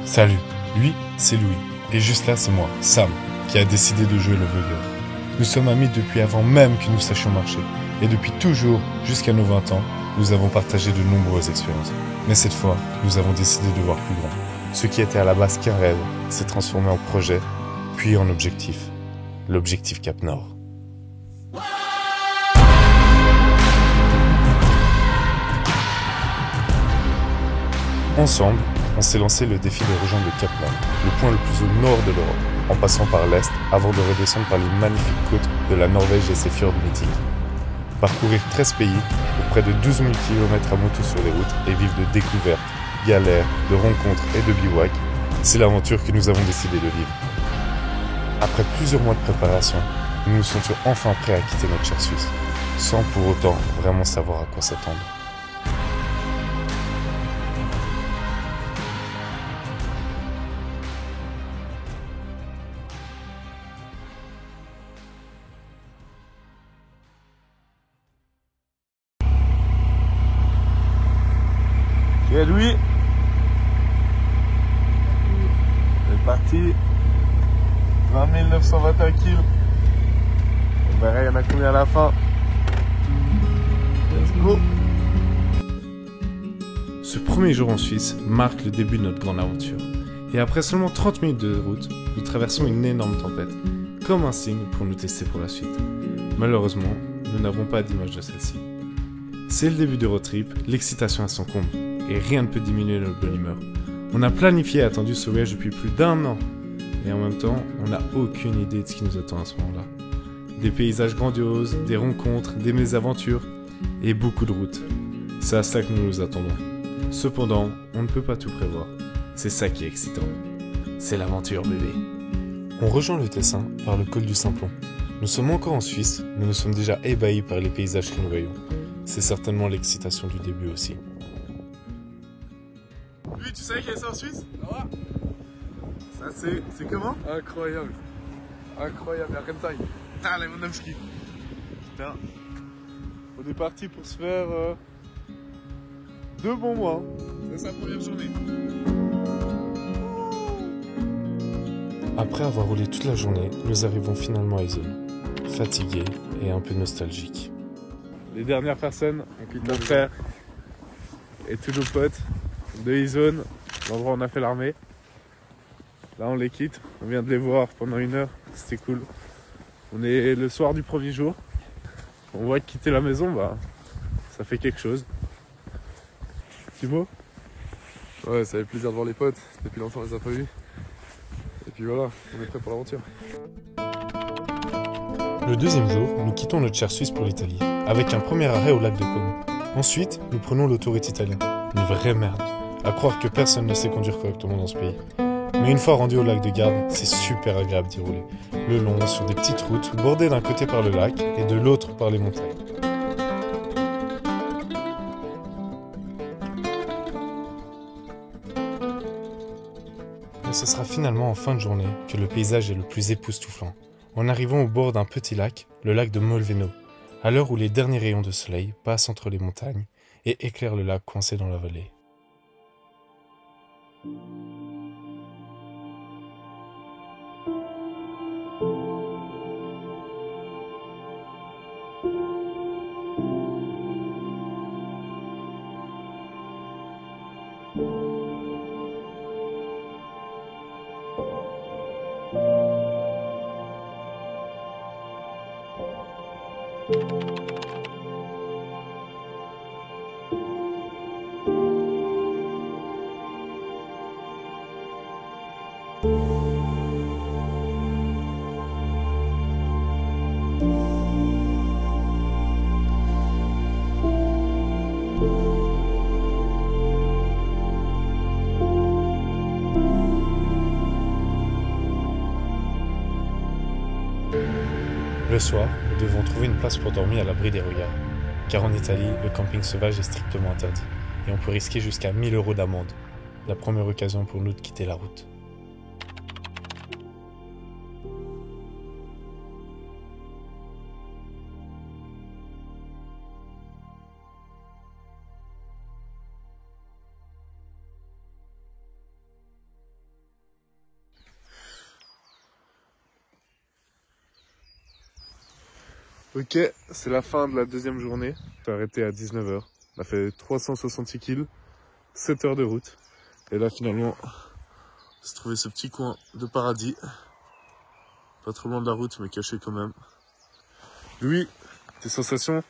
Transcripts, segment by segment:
Salut, lui, c'est Louis. Et juste là, c'est moi, Sam, qui a décidé de jouer le voleur. Nous sommes amis depuis avant même que nous sachions marcher. Et depuis toujours, jusqu'à nos 20 ans, nous avons partagé de nombreuses expériences. Mais cette fois, nous avons décidé de voir plus grand. Ce qui était à la base qu'un rêve s'est transformé en projet, puis en objectif. L'objectif Cap Nord. Ensemble, on s'est lancé le défi de rejoindre le Cap Nord, le point le plus au nord de l'Europe, en passant par l'Est avant de redescendre par les magnifiques côtes de la Norvège et ses fjords mythiques. Parcourir 13 pays pour près de 12 000 km à moto sur les routes et vivre de découvertes, galères, de rencontres et de bivouacs, c'est l'aventure que nous avons décidé de vivre. Après plusieurs mois de préparation, nous nous sentions enfin prêts à quitter notre chère Suisse, sans pour autant vraiment savoir à quoi s'attendre. Et Louis, c'est parti, 20 921 kills, on verra il y en a combien à la fin. Let's go. Ce premier jour en Suisse marque le début de notre grande aventure. Et après seulement 30 minutes de route, nous traversons une énorme tempête, comme un signe pour nous tester pour la suite. Malheureusement, nous n'avons pas d'image de celle-ci. C'est le début du road trip, l'excitation à son comble, et rien ne peut diminuer notre bonne humeur. On a planifié et attendu ce voyage depuis plus d'1 an, et en même temps, on n'a aucune idée de ce qui nous attend à ce moment-là. Des paysages grandioses, des rencontres, des mésaventures, et beaucoup de routes. C'est à ça que nous nous attendons. Cependant, on ne peut pas tout prévoir. C'est ça qui est excitant. C'est l'aventure, bébé. On rejoint le Tessin par le col du Simplon. Nous sommes encore en Suisse, mais nous sommes déjà ébahis par les paysages que nous voyons. C'est certainement l'excitation du début aussi. Lui, tu savais qu'il y a ça en Suisse? Ça c'est comment? Incroyable. Incroyable, la Rentai. Ah, les Monovski. Putain. On est parti pour se faire 2 bons mois. C'est sa première journée. Après avoir roulé toute la journée, nous arrivons finalement à Isonne. Fatigués et un peu nostalgiques. Les dernières personnes, mon frère et tous nos potes de Isonne, l'endroit où on a fait l'armée. Là on les quitte, on vient de les voir pendant 1 heure, c'était cool. On est le soir du premier jour, on voit que quitter la maison, bah ça fait quelque chose. Petit mot? Ouais, ça fait plaisir de voir les potes, depuis longtemps on les a pas vus. Et puis voilà, on est prêt pour l'aventure. Le deuxième jour, nous quittons notre chère Suisse pour l'Italie, avec un premier arrêt au lac de Como. Ensuite, nous prenons l'autoroute italienne. Une vraie merde. À croire que personne ne sait conduire correctement dans ce pays. Mais une fois rendu au lac de Garde, c'est super agréable d'y rouler. Le long, sur des petites routes, bordées d'un côté par le lac et de l'autre par les montagnes. Et ce sera finalement en fin de journée que le paysage est le plus époustouflant. En arrivant au bord d'un petit lac, le lac de Molveno, à l'heure où les derniers rayons de soleil passent entre les montagnes et éclairent le lac coincé dans la vallée. Le soir, nous devons trouver une place pour dormir à l'abri des regards. Car en Italie, le camping sauvage est strictement interdit. Et on peut risquer jusqu'à 1 000 € d'amende. La première occasion pour nous de quitter la route. Ok, c'est la fin de la deuxième journée. J'ai arrêté à 19 h. On a fait 366 kills, 7 heures de route. Et là finalement, j'ai trouvé ce petit coin de paradis. Pas trop loin de la route, mais caché quand même. Louis, tes sensations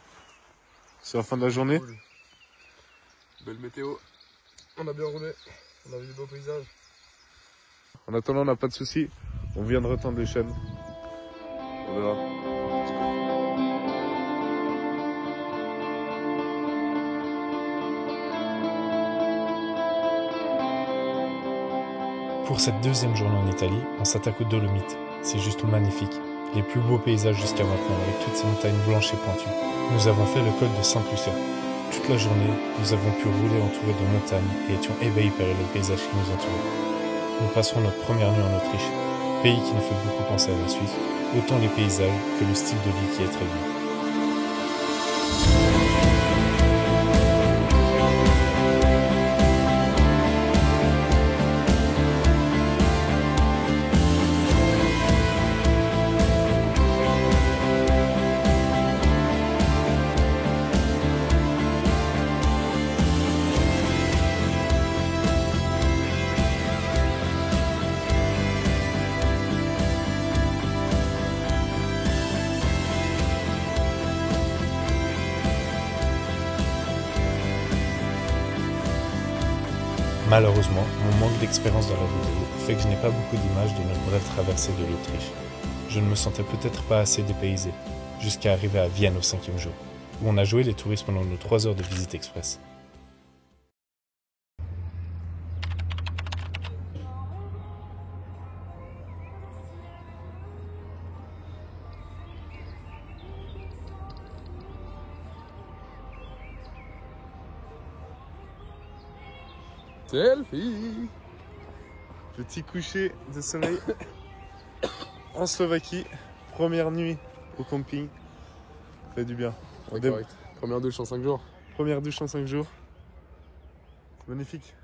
sur la fin de la journée? Cool. Belle météo. On a bien roulé. On a vu des beaux paysages. En attendant, on n'a pas de soucis. On vient de retendre les chaînes. On verra. Pour cette deuxième journée en Italie, on s'attaque aux Dolomites. C'est juste magnifique. Les plus beaux paysages jusqu'à maintenant, avec toutes ces montagnes blanches et pointues. Nous avons fait le col de Saint-Lucia. Toute la journée, nous avons pu rouler entourés de montagnes et étions ébahis par le paysage qui nous entourait. Nous passerons notre première nuit en Autriche, pays qui nous fait beaucoup penser à la Suisse, autant les paysages que le style de vie qui est très bien. Malheureusement, mon manque d'expérience dans la vidéo fait que je n'ai pas beaucoup d'images de notre brève traversée de l'Autriche. Je ne me sentais peut-être pas assez dépaysé, jusqu'à arriver à Vienne au 5e jour, où on a joué les touristes pendant nos 3 heures de visite express. Selfie. Petit coucher de soleil en Slovaquie. Première nuit au camping. Ça fait du bien. Ouais, correct. Première douche en 5 jours. Première douche en 5 jours. C'est magnifique.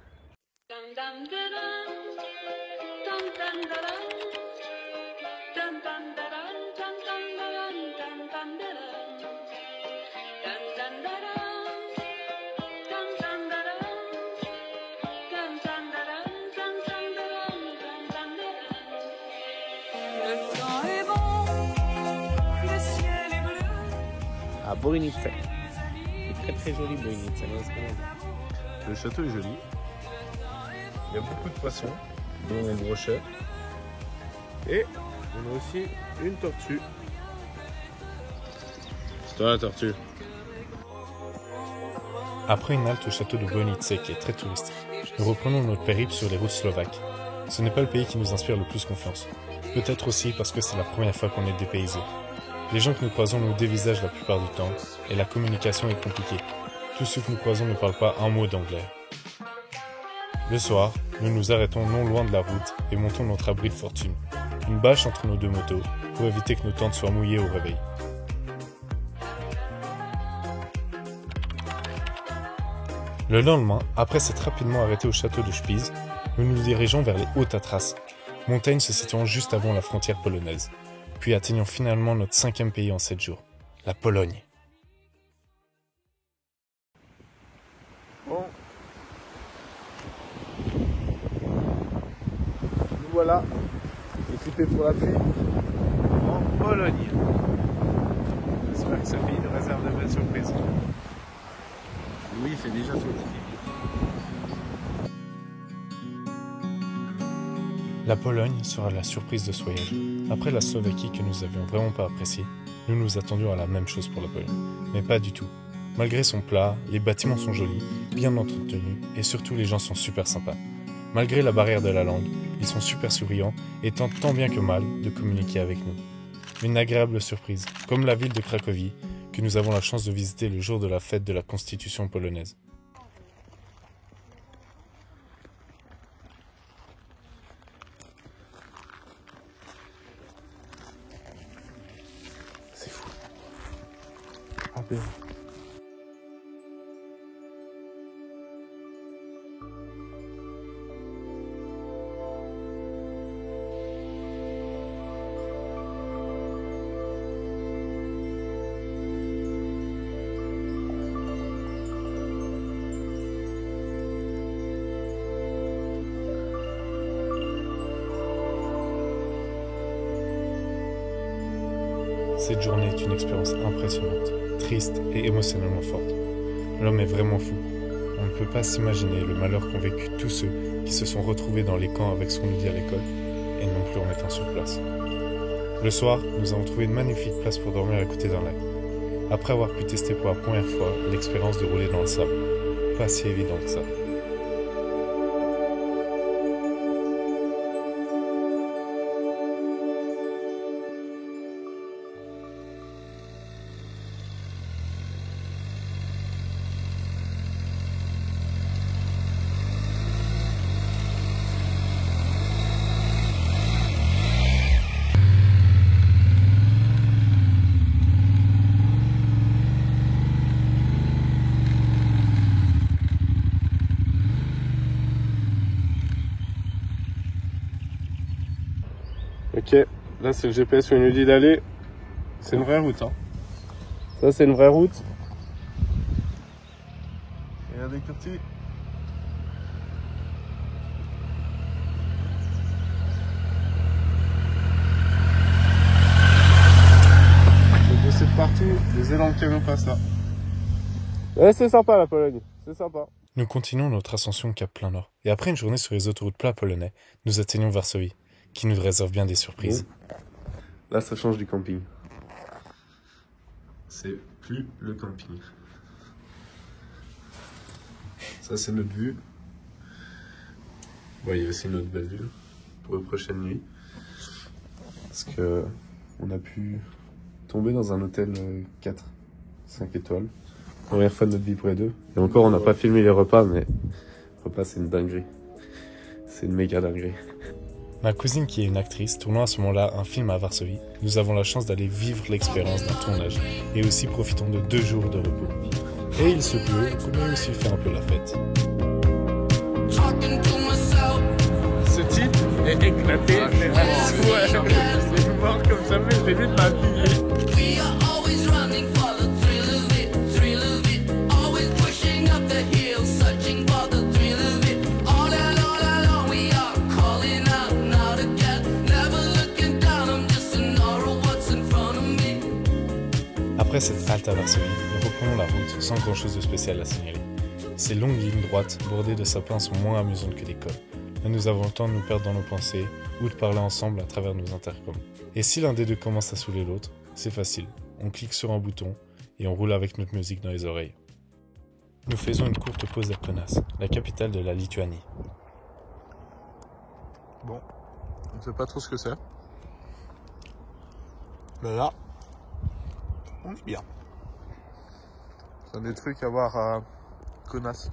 À Bojnice. C'est très très joli Bojnice. Le château est joli. Il y a beaucoup de poissons, dont un brochet. Et on a aussi une tortue. C'est toi la tortue. Après une halte au château de Bojnice qui est très touristique, nous reprenons notre périple sur les routes slovaques. Ce n'est pas le pays qui nous inspire le plus confiance. Peut-être aussi parce que c'est la première fois qu'on est dépaysé. Les gens que nous croisons nous dévisagent la plupart du temps, et la communication est compliquée. Tous ceux que nous croisons ne parlent pas un mot d'anglais. Le soir, nous nous arrêtons non loin de la route et montons notre abri de fortune, une bâche entre nos deux motos, pour éviter que nos tentes soient mouillées au réveil. Le lendemain, après s'être rapidement arrêté au château de Spies, nous nous dirigeons vers les Hautes Tatras, montagne se situant juste avant la frontière polonaise. Puis atteignons finalement notre 5e pays en 7 jours, la Pologne. Bon. Nous voilà, équipés pour la pluie, en Pologne. J'espère que ce pays nous réserve de belles surprises. Oui, il fait déjà son petit. La Pologne sera la surprise de ce voyage. Après la Slovaquie que nous avions vraiment pas appréciée, nous nous attendions à la même chose pour la Pologne. Mais pas du tout. Malgré son plat, les bâtiments sont jolis, bien entretenus et surtout les gens sont super sympas. Malgré la barrière de la langue, ils sont super souriants et tentent tant bien que mal de communiquer avec nous. Une agréable surprise, comme la ville de Cracovie, que nous avons la chance de visiter le jour de la fête de la Constitution polonaise. C'est fou. Ah ben. Cette journée est une expérience impressionnante, triste et émotionnellement forte. L'homme est vraiment fou. On ne peut pas s'imaginer le malheur qu'ont vécu tous ceux qui se sont retrouvés dans les camps avec ce qu'on nous dit à l'école, et non plus en étant sur place. Le soir, nous avons trouvé une magnifique place pour dormir à côté d'un lac. Après avoir pu tester pour la première fois l'expérience de rouler dans le sable, pas si évident que ça. Ok, là c'est le GPS où il nous dit d'aller. C'est une vraie route, hein. Ça c'est une vraie route. Regardez Curti. Je sais de partout, les élans de camion passent là. Ouais, c'est sympa la Pologne, c'est sympa. Nous continuons notre ascension cap plein nord, et après une journée sur les autoroutes plats polonais, nous atteignons Varsovie, qui nous réserve bien des surprises. Là, ça change du camping. C'est plus le camping. Ça, c'est notre vue. Bon, il y a aussi une autre belle vue pour les prochaines nuits. Parce que on a pu tomber dans un hôtel 4, 5 étoiles. Première fois de notre vie pour les deux. Et encore, on n'a pas filmé les repas, mais les repas, c'est une dinguerie. C'est une méga dinguerie. Ma cousine qui est une actrice tournant à ce moment-là un film à Varsovie, nous avons la chance d'aller vivre l'expérience d'un tournage et aussi profitons de 2 jours de repos. Et il se peut qu'on ait aussi fait un peu la fête. Ce type est éclaté, mais c'est mort comme jamais, je l'ai vu de ma vie. Après cette halte à Varsovie, nous reprenons la route sans grand chose de spécial à signaler. Ces longues lignes droites bordées de sapins sont moins amusantes que l'école, mais nous avons le temps de nous perdre dans nos pensées ou de parler ensemble à travers nos intercoms. Et si l'un des deux commence à saouler l'autre, c'est facile, on clique sur un bouton et on roule avec notre musique dans les oreilles. Nous faisons une courte pause à Kaunas, la capitale de la Lituanie. Bon, on ne sait pas trop ce que c'est. Mais là, on est bien. C'est un des trucs à voir à Kaunas,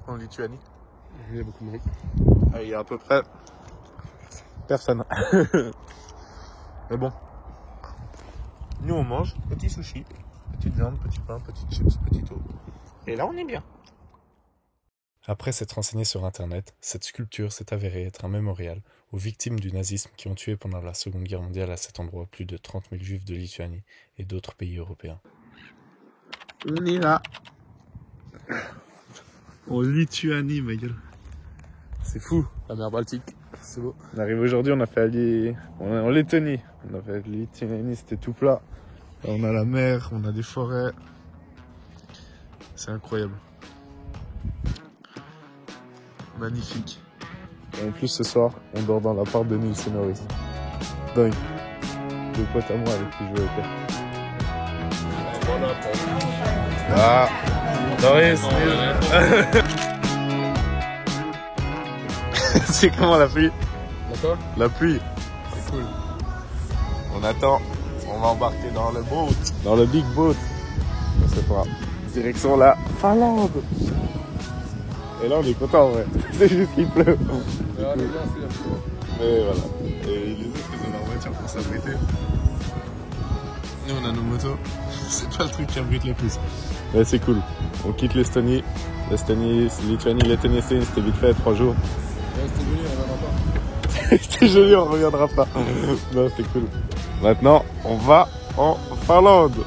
en Lituanie. Il y a beaucoup de monde. Il y a à peu près personne. Mais bon, nous on mange petit sushi, petite viande, petit pain, petites chips, petit eau. Et là on est bien. Après s'être renseigné sur internet, cette sculpture s'est avérée être un mémorial aux victimes du nazisme qui ont tué pendant la Seconde Guerre mondiale à cet endroit plus de 30 000 juifs de Lituanie et d'autres pays européens. On est là. En Lituanie, ma gueule. C'est fou. La mer Baltique, c'est beau. On arrive aujourd'hui, on a fait aller en Lettonie. On a fait Lituanie, c'était tout plat. Là, on a la mer, on a des forêts. C'est incroyable. Magnifique. Et en plus, ce soir, on dort dans l'appart de Nils et Norris. Dingue. Deux potes à moi avec qui je vais au père. Ah, Norris, Nils. C'est comment la pluie? D'accord? La pluie. C'est cool. On attend. On va embarquer dans le boat. Dans le big boat. On sait pas. Direction la Finlande. Et là, on est content en vrai. C'est juste qu'il pleut. Ah, les gars, c'est la pluie. Mais voilà. Et les autres, ils ont leur voiture pour s'abriter. Nous, on a nos motos. C'est pas le truc qui abrite le plus. Mais c'est cool. On quitte l'Estonie. L'Estonie, Lituanie, Lettonie, c'était vite fait, 3 jours. Ouais, c'était joli, on reviendra pas. C'était joli, on reviendra pas. Non, c'est cool. Maintenant, on va en Finlande.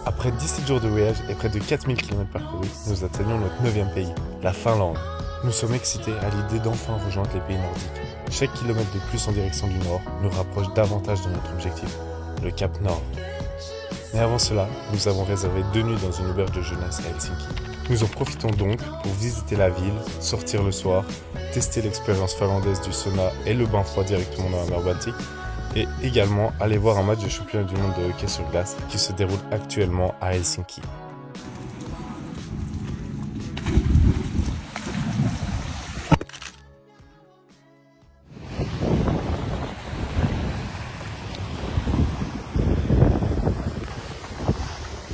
Après Après 17 jours de voyage et près de 4000 km parcourus, nous atteignons notre 9e pays, la Finlande. Nous sommes excités à l'idée d'enfin rejoindre les pays nordiques. Chaque kilomètre de plus en direction du nord nous rapproche davantage de notre objectif, le Cap Nord. Mais avant cela, nous avons réservé 2 nuits dans une auberge de jeunesse à Helsinki. Nous en profitons donc pour visiter la ville, sortir le soir, tester l'expérience finlandaise du sauna et le bain froid directement dans la mer Baltique, et également aller voir un match de championnat du monde de hockey sur glace qui se déroule actuellement à Helsinki.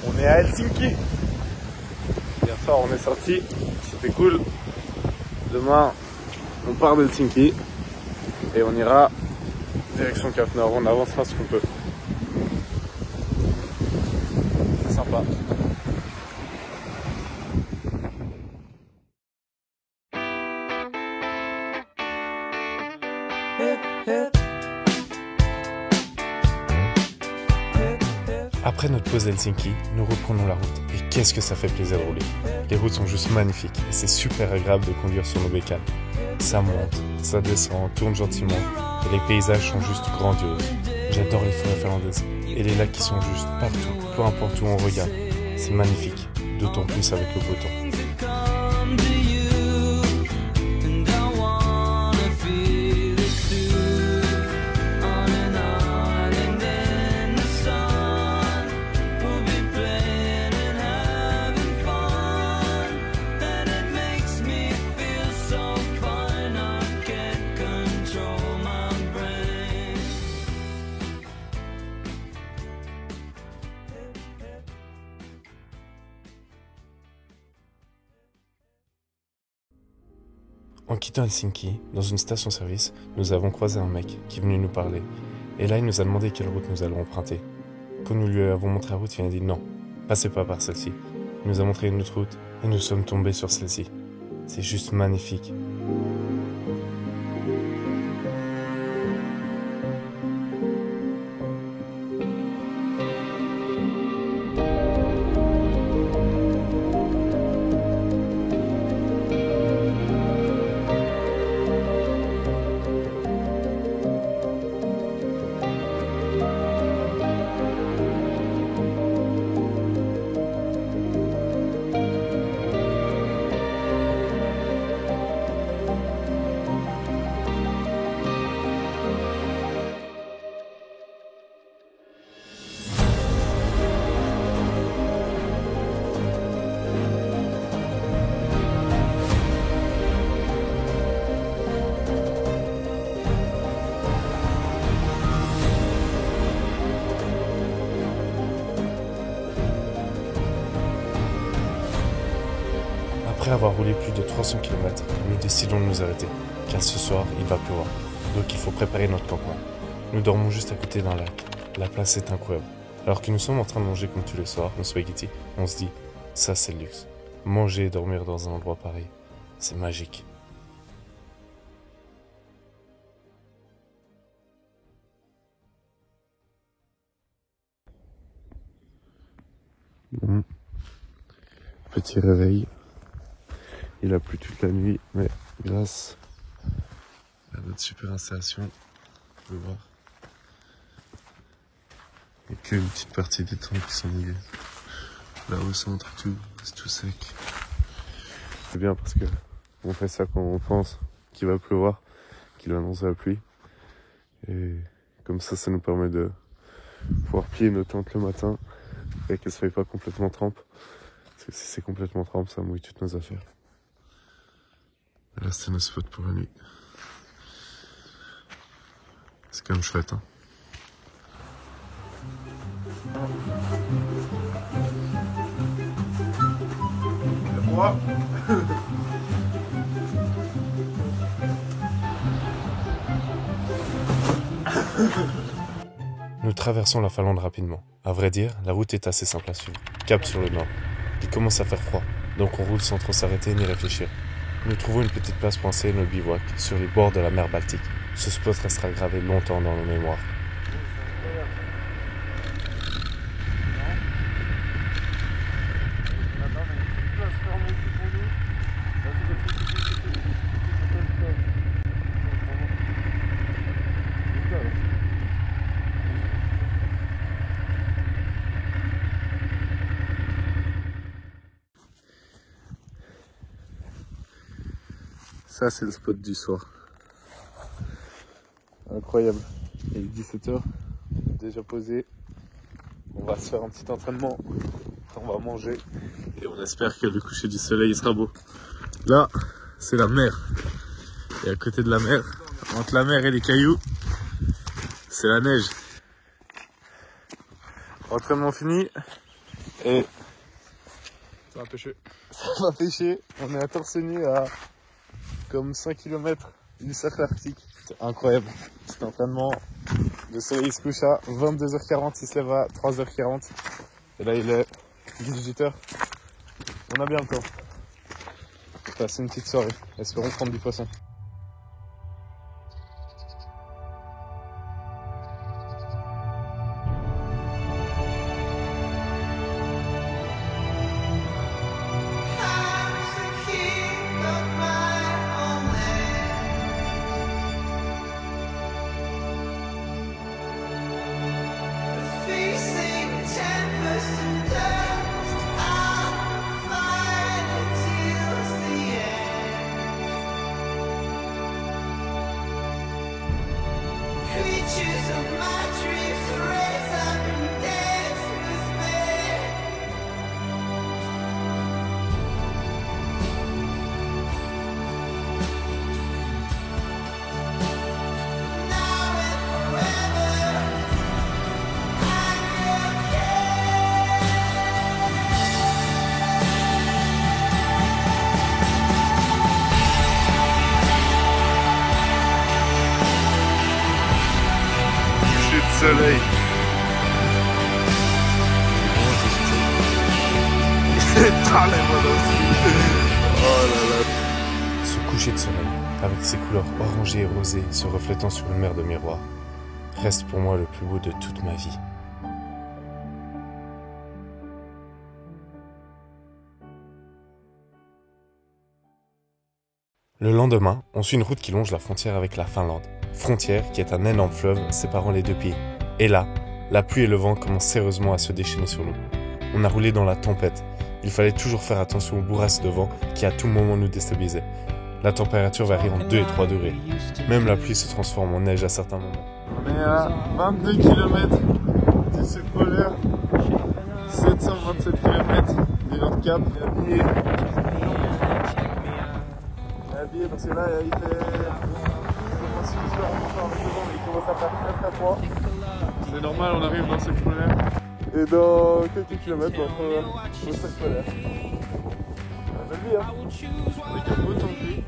On est à Helsinki. Hier soir on est sorti, c'était cool. Demain on part d'Helsinki et on ira direction Cap Nord, on avancera ce qu'on peut. C'est sympa. Après notre pause à Helsinki, nous reprenons la route. Et qu'est-ce que ça fait plaisir de rouler. Les routes sont juste magnifiques et c'est super agréable de conduire sur nos bécanes. Ça monte, ça descend, tourne gentiment et les paysages sont juste grandioses. J'adore les forêts finlandaises et les lacs qui sont juste partout, peu importe où on regarde. C'est magnifique, d'autant plus avec le beau temps. En quittant Helsinki, dans une station-service, nous avons croisé un mec qui est venu nous parler. Et là, il nous a demandé quelle route nous allons emprunter. Quand nous lui avons montré la route, il a dit non, passez pas par celle-ci. Il nous a montré une autre route et nous sommes tombés sur celle-ci. C'est juste magnifique. Après avoir roulé plus de 300 km, nous décidons de nous arrêter, car ce soir, il va pleuvoir, donc il faut préparer notre campement. Nous dormons juste à côté d'un lac. La place est incroyable. Alors que nous sommes en train de manger comme tous les soirs, nos spaghettis, on se dit, ça c'est le luxe. Manger et dormir dans un endroit pareil, c'est magique. Petit réveil. Il a plu toute la nuit, mais grâce à notre super installation, on peut voir. Il n'y a qu'une petite partie des tentes qui sont mouillées. Là au centre, c'est tout sec. C'est bien parce que on fait ça quand on pense qu'il va pleuvoir, qu'il va annoncer la pluie. Et comme ça nous permet de pouvoir plier nos tentes le matin et qu'elles ne soient pas complètement trempes. Parce que si c'est complètement trempe, ça mouille toutes nos affaires. Là, c'est nos spots pour la nuit. C'est quand même chouette, hein. C'est froid. Nous traversons la Finlande rapidement. À vrai dire, la route est assez simple à suivre. Cap sur le nord. Il commence à faire froid, donc on roule sans trop s'arrêter ni réfléchir. Nous trouvons une petite place pour installer notre bivouac sur les bords de la mer Baltique. Ce spot restera gravé longtemps dans nos mémoires. Ça, c'est le spot du soir. Incroyable. Il est 17h. Déjà posé. On va se faire un petit entraînement. On va manger. Et on espère que le coucher du soleil sera beau. Là, c'est la mer. Et à côté de la mer, entre la mer et les cailloux, c'est la neige. Entraînement fini. Et Ça va pêcher. ça va pêcher. On est à torse nu à comme 5 km du cercle arctique. C'est incroyable. Cet entraînement, le soleil se couche à 22h40, il se lève à 3h40. Et là, il est 18h. On a bien le temps. On va passer une petite soirée. Espérons prendre du poisson. Soleil. Ce coucher de soleil, avec ses couleurs orangées et rosées se reflétant sur une mer de miroirs, reste pour moi le plus beau de toute ma vie. Le lendemain, on suit une route qui longe la frontière avec la Finlande. Frontière qui est un énorme fleuve séparant les deux pays. Et là, la pluie et le vent commencent sérieusement à se déchaîner sur nous. On a roulé dans la tempête. Il fallait toujours faire attention aux bourrasques de vent qui à tout moment nous déstabilisaient. La température varie entre 2 et 3 degrés. Même la pluie se transforme en neige à certains moments. On est à 22 km du cercle polaire, 727 km du Nord Cap. On est habillé parce que là il fait... Il commence à faire très très froid. C'est normal, on arrive dans le cercle polaire. Et dans quelques kilomètres, on va au cercle polaire. Belle vie, hein. Avec un beau temps de pluie.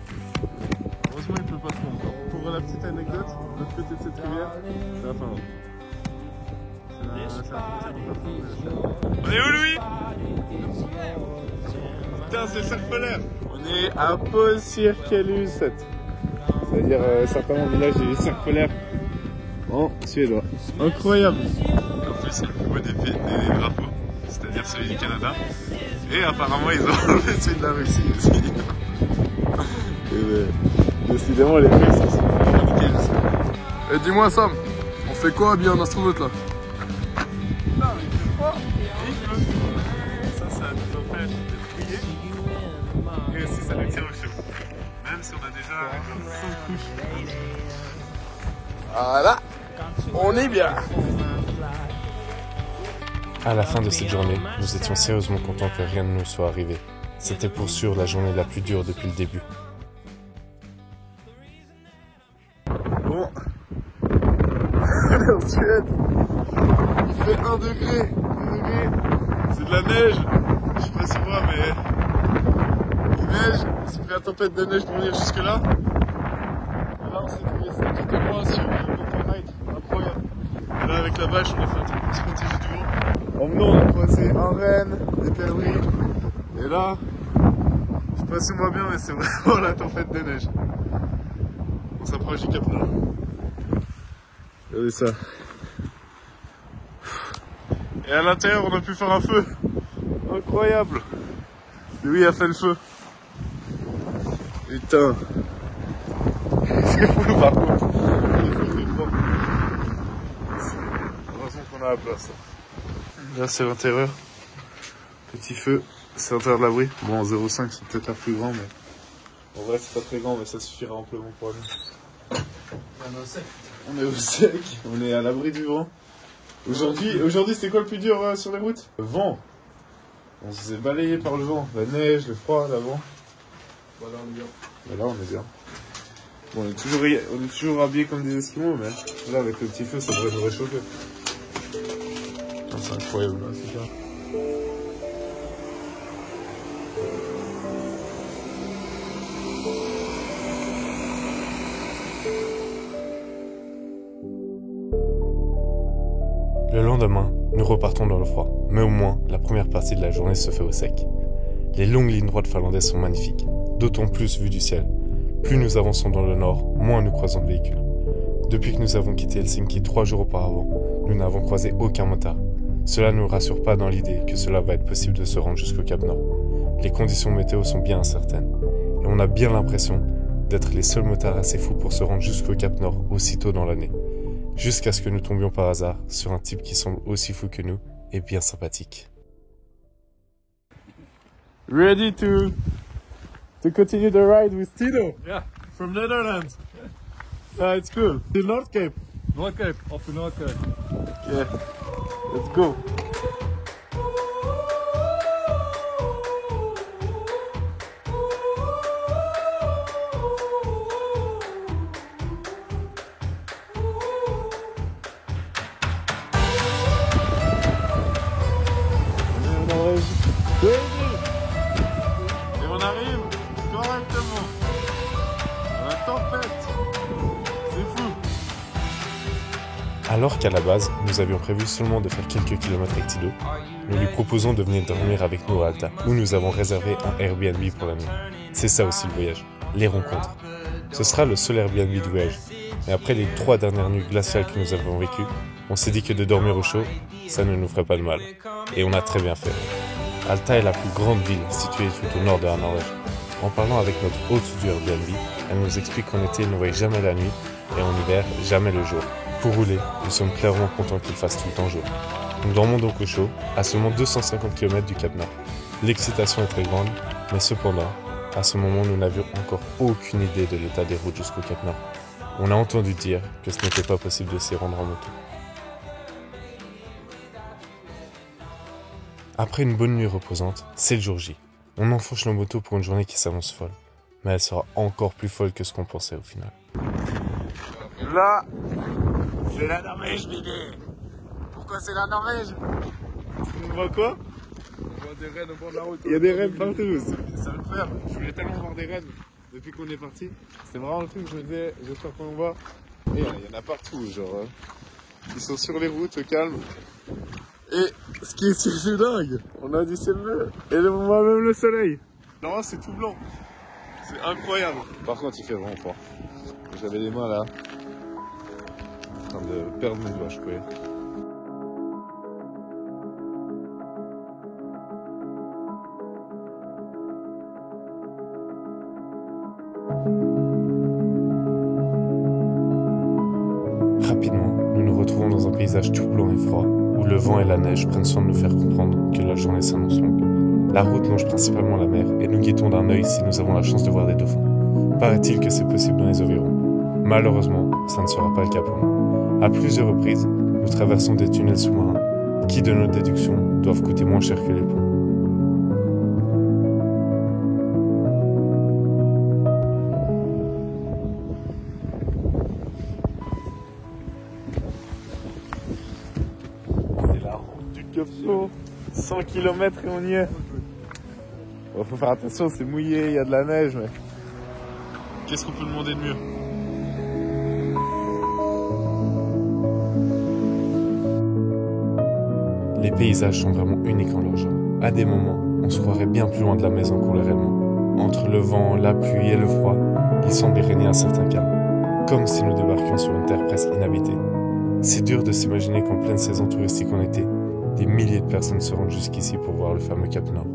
Heureusement, il ne pleut pas trop encore. Pour la petite anecdote, de l'autre côté de cette rivière, c'est la Finlande. On est où, Louis? Putain, c'est le cercle polaire. On est à Påsirkelhuset. C'est-à-dire certainement le village du cercle polaire en suédois. Incroyable! En plus, c'est le plus beau des drapeaux, c'est-à-dire celui du Canada. Et apparemment, ils ont enlevé celui de la Russie aussi. Et décidément, les Russes sont nickel. Et dis-moi, Sam, on fait quoi bien en astronaute là? Non, mais il fait froid et il pleut. Ça nous empêche de prier. Et aussi, ça nous tire au chaud. Même si on a déjà 5 couches. Voilà, on est bien. À la fin de cette journée, nous étions sérieusement contents que rien ne nous soit arrivé. C'était pour sûr la journée la plus dure depuis le début. Bon, on est en Suède. Il fait 1 degré. 1 degré. C'est de la neige. Je sais pas si moi, mais il neige. C'est pris la tempête de neige pour venir jusque là. Et là, on s'est trouvé 50 mois sur Fahrenheit. Incroyable. Et là, avec la bâche, on a fait un truc pour se protéger du vent. En venant, on a croisé un renne, des pèlerins. Et là, je sais pas si moi bien, mais c'est vraiment la tempête de neige. On s'approche du Cap Nord. Regardez ça. Et à l'intérieur, on a pu faire un feu. Incroyable. Lui a fait le feu. Putain. C'est fou par contre. Heureusement qu'on a la place. Là, c'est l'intérieur. Petit feu. C'est l'intérieur de l'abri. Bon, en 0,5, c'est peut-être la plus grande, mais En vrai, c'est pas très grand, mais ça suffira amplement pour nous. On est au sec. On est au sec, on est à l'abri du vent. Aujourd'hui, c'était quoi le plus dur sur les routes? Le vent. On se faisait balayer par le vent. La neige, le froid, l'avant. Voilà, on est bien. Voilà, on est bien. Bon, on est toujours habillés comme des Esquimaux, mais là, avec le petit feu, ça devrait nous réchauffer. C'est incroyable, là, c'est ça. Le lendemain, nous repartons dans le froid, mais au moins, la première partie de la journée se fait au sec. Les longues lignes droites finlandaises sont magnifiques, d'autant plus vues du ciel. Plus nous avançons dans le nord, moins nous croisons de véhicules. Depuis que nous avons quitté Helsinki 3 jours auparavant, nous n'avons croisé aucun motard. Cela ne nous rassure pas dans l'idée que cela va être possible de se rendre jusqu'au Cap Nord. Les conditions météo sont bien incertaines, et on a bien l'impression d'être les seuls motards assez fous pour se rendre jusqu'au Cap Nord aussitôt dans l'année. Jusqu'à ce que nous tombions par hasard sur un type qui semble aussi fou que nous et bien sympathique. Ready to continue the ride with Tino? Yeah. From Netherlands. It's cool. The North Cape. North Cape, off the North Cape. Okay. Let's go. Et on arrive correctement. La tempête. C'est fou. Alors qu'à la base, nous avions prévu seulement de faire quelques kilomètres avec Tilo, nous lui proposons de venir dormir avec nous à Alta, où nous avons réservé un Airbnb pour la nuit. C'est ça aussi le voyage, les rencontres. Ce sera le seul Airbnb du voyage. Mais après les 3 dernières nuits glaciales que nous avons vécues, on s'est dit que de dormir au chaud, ça ne nous ferait pas de mal. Et on a très bien fait. Alta est la plus grande ville située tout au nord de la Norvège. En parlant avec notre hôte du Airbnb, elle nous explique qu'en été, elle ne voyait jamais la nuit et en hiver, jamais le jour. Pour rouler, nous sommes clairement contents qu'il fasse tout le temps jour. Nous dormons donc au chaud, à seulement 250 km du Cap Nord. L'excitation est très grande, mais cependant, à ce moment, nous n'avions encore aucune idée de l'état des routes jusqu'au Cap Nord. On a entendu dire que ce n'était pas possible de s'y rendre en moto. Après une bonne nuit reposante, c'est le jour J. On enfourche nos motos pour une journée qui s'annonce folle. Mais elle sera encore plus folle que ce qu'on pensait au final. Là, c'est la Norvège, bébé. Pourquoi c'est la Norvège? On voit quoi? On voit des rennes au bord de la route. Il y a des rennes partout. C'est incroyable. Je voulais tellement voir des rennes depuis qu'on est parti. C'est vraiment le truc que je me disais, j'espère qu'on en voit. Et il y en a partout, genre. Ils sont sur les routes, au calme. Et ce qui est surtout dingue, on a du ciel bleu. Et on voit même le soleil. Non, c'est tout blanc. C'est incroyable. Par contre, il fait vraiment froid. J'avais les mains là. En train de perdre mes doigts, je croyais. Rapidement, nous nous retrouvons dans un paysage tout blanc et froid, où le vent et la neige prennent soin de nous faire comprendre que la journée s'annonce longue. La route longe principalement la mer et nous guettons d'un œil si nous avons la chance de voir des dauphins. Paraît-il que c'est possible dans les environs. Malheureusement, ça ne sera pas le cas pour nous. À plusieurs reprises, nous traversons des tunnels sous-marins qui, de notre déduction, doivent coûter moins cher que les ponts. C'est la route du Cap Nord. 100 km et on y est. Bon, faut faire attention, c'est mouillé, il y a de la neige, mais qu'est-ce qu'on peut demander de mieux? Les paysages sont vraiment uniques en leur genre. À des moments, on se croirait bien plus loin de la maison qu'on l'est réellement. Entre le vent, la pluie et le froid, il semble y régner un certain calme, comme si nous débarquions sur une terre presque inhabitée. C'est dur de s'imaginer qu'en pleine saison touristique en été, des milliers de personnes se rendent jusqu'ici pour voir le fameux Cap Nord.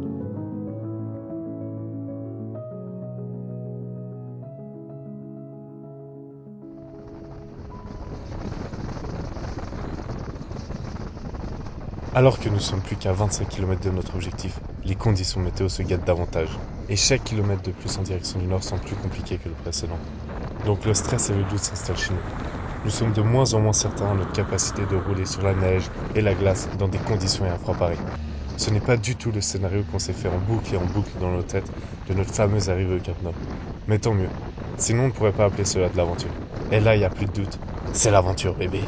Alors que nous sommes plus qu'à 25 km de notre objectif, les conditions météo se gâtent davantage. Et chaque kilomètre de plus en direction du nord semble plus compliqué que le précédent. Donc le stress et le doute s'installent chez nous. Nous sommes de moins en moins certains de notre capacité de rouler sur la neige et la glace dans des conditions et un froid pareils. Ce n'est pas du tout le scénario qu'on s'est fait en boucle et en boucle dans nos têtes de notre fameuse arrivée au Cap Nord. Mais tant mieux, sinon on ne pourrait pas appeler cela de l'aventure. Et là, il n'y a plus de doute, c'est l'aventure, bébé.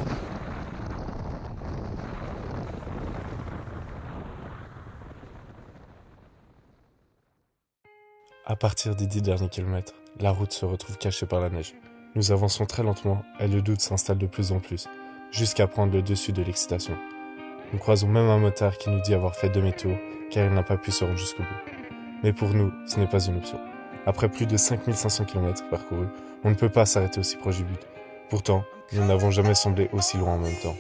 À partir des 10 derniers kilomètres, la route se retrouve cachée par la neige. Nous avançons très lentement et le doute s'installe de plus en plus, jusqu'à prendre le dessus de l'excitation. Nous croisons même un motard qui nous dit avoir fait demi-tour car il n'a pas pu se rendre jusqu'au bout. Mais pour nous, ce n'est pas une option. Après plus de 5500 km parcourus, on ne peut pas s'arrêter aussi proche du but. Pourtant, nous n'avons jamais semblé aussi loin en même temps.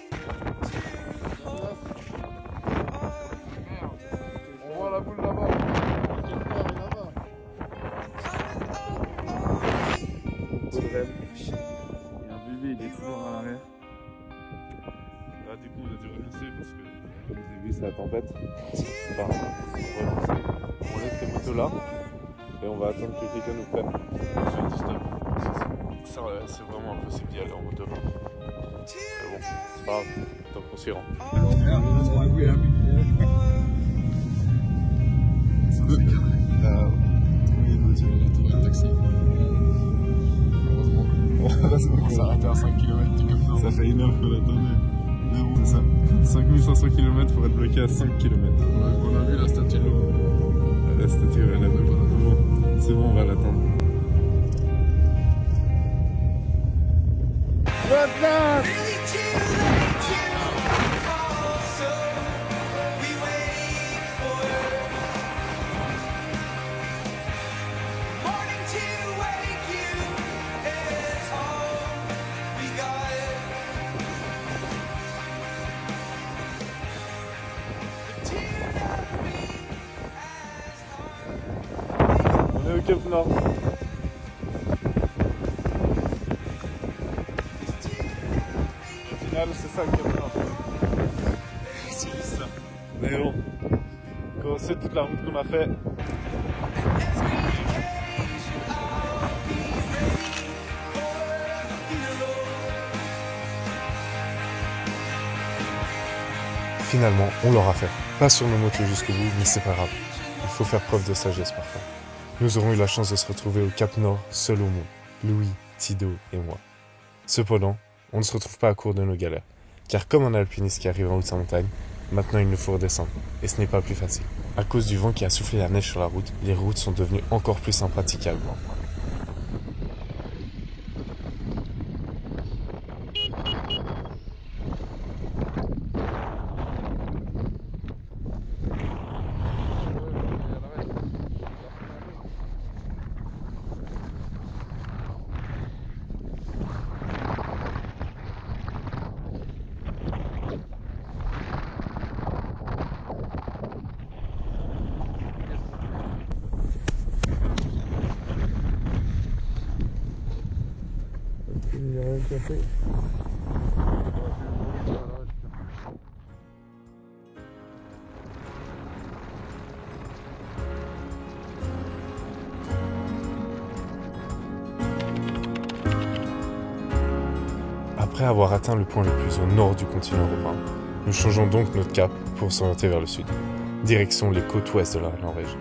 On voit la boule là-bas. Il y a un bébé, il est toujours à l'arrière. Là, du coup, on a dû relancer parce que, comme vous avez vu, c'est la tempête. Enfin, on va relancer. On laisse les motos là et on va attendre que quelqu'un nous prenne. Je dis stop. C'est vraiment impossible d'y aller en moto. Mais bon, c'est pas grave, tant qu'on s'y rend. On s'est arrêté à 5 km du Cap Nord. Ça fait une heure qu'on attendait. Mais bon, c'est ça. 5500 km pour être bloqué à 5 km. On a vu la statue là. La statue, elle est là-bas. Bon, c'est bon, on va l'attendre. On est au Cap Nord. Au final, c'est ça le Cap Nord. C'est juste ça. Mais bon, quand on sait toute la route qu'on a fait, Finalement, on l'aura fait. Pas sur nos motos jusqu'au bout, mais c'est pas grave. Il faut faire preuve de sagesse parfois. Nous aurons eu la chance de se retrouver au Cap Nord, seul au monde. Louis, Thido et moi. Cependant, on ne se retrouve pas à court de nos galères. Car comme un alpiniste qui arrive en haut de sa montagne, maintenant il nous faut redescendre. Et ce n'est pas plus facile. À cause du vent qui a soufflé la neige sur la route, les routes sont devenues encore plus impraticables. Après avoir atteint le point le plus au nord du continent européen, nous changeons donc notre cap pour s'orienter vers le sud, direction les côtes ouest de la Norvège.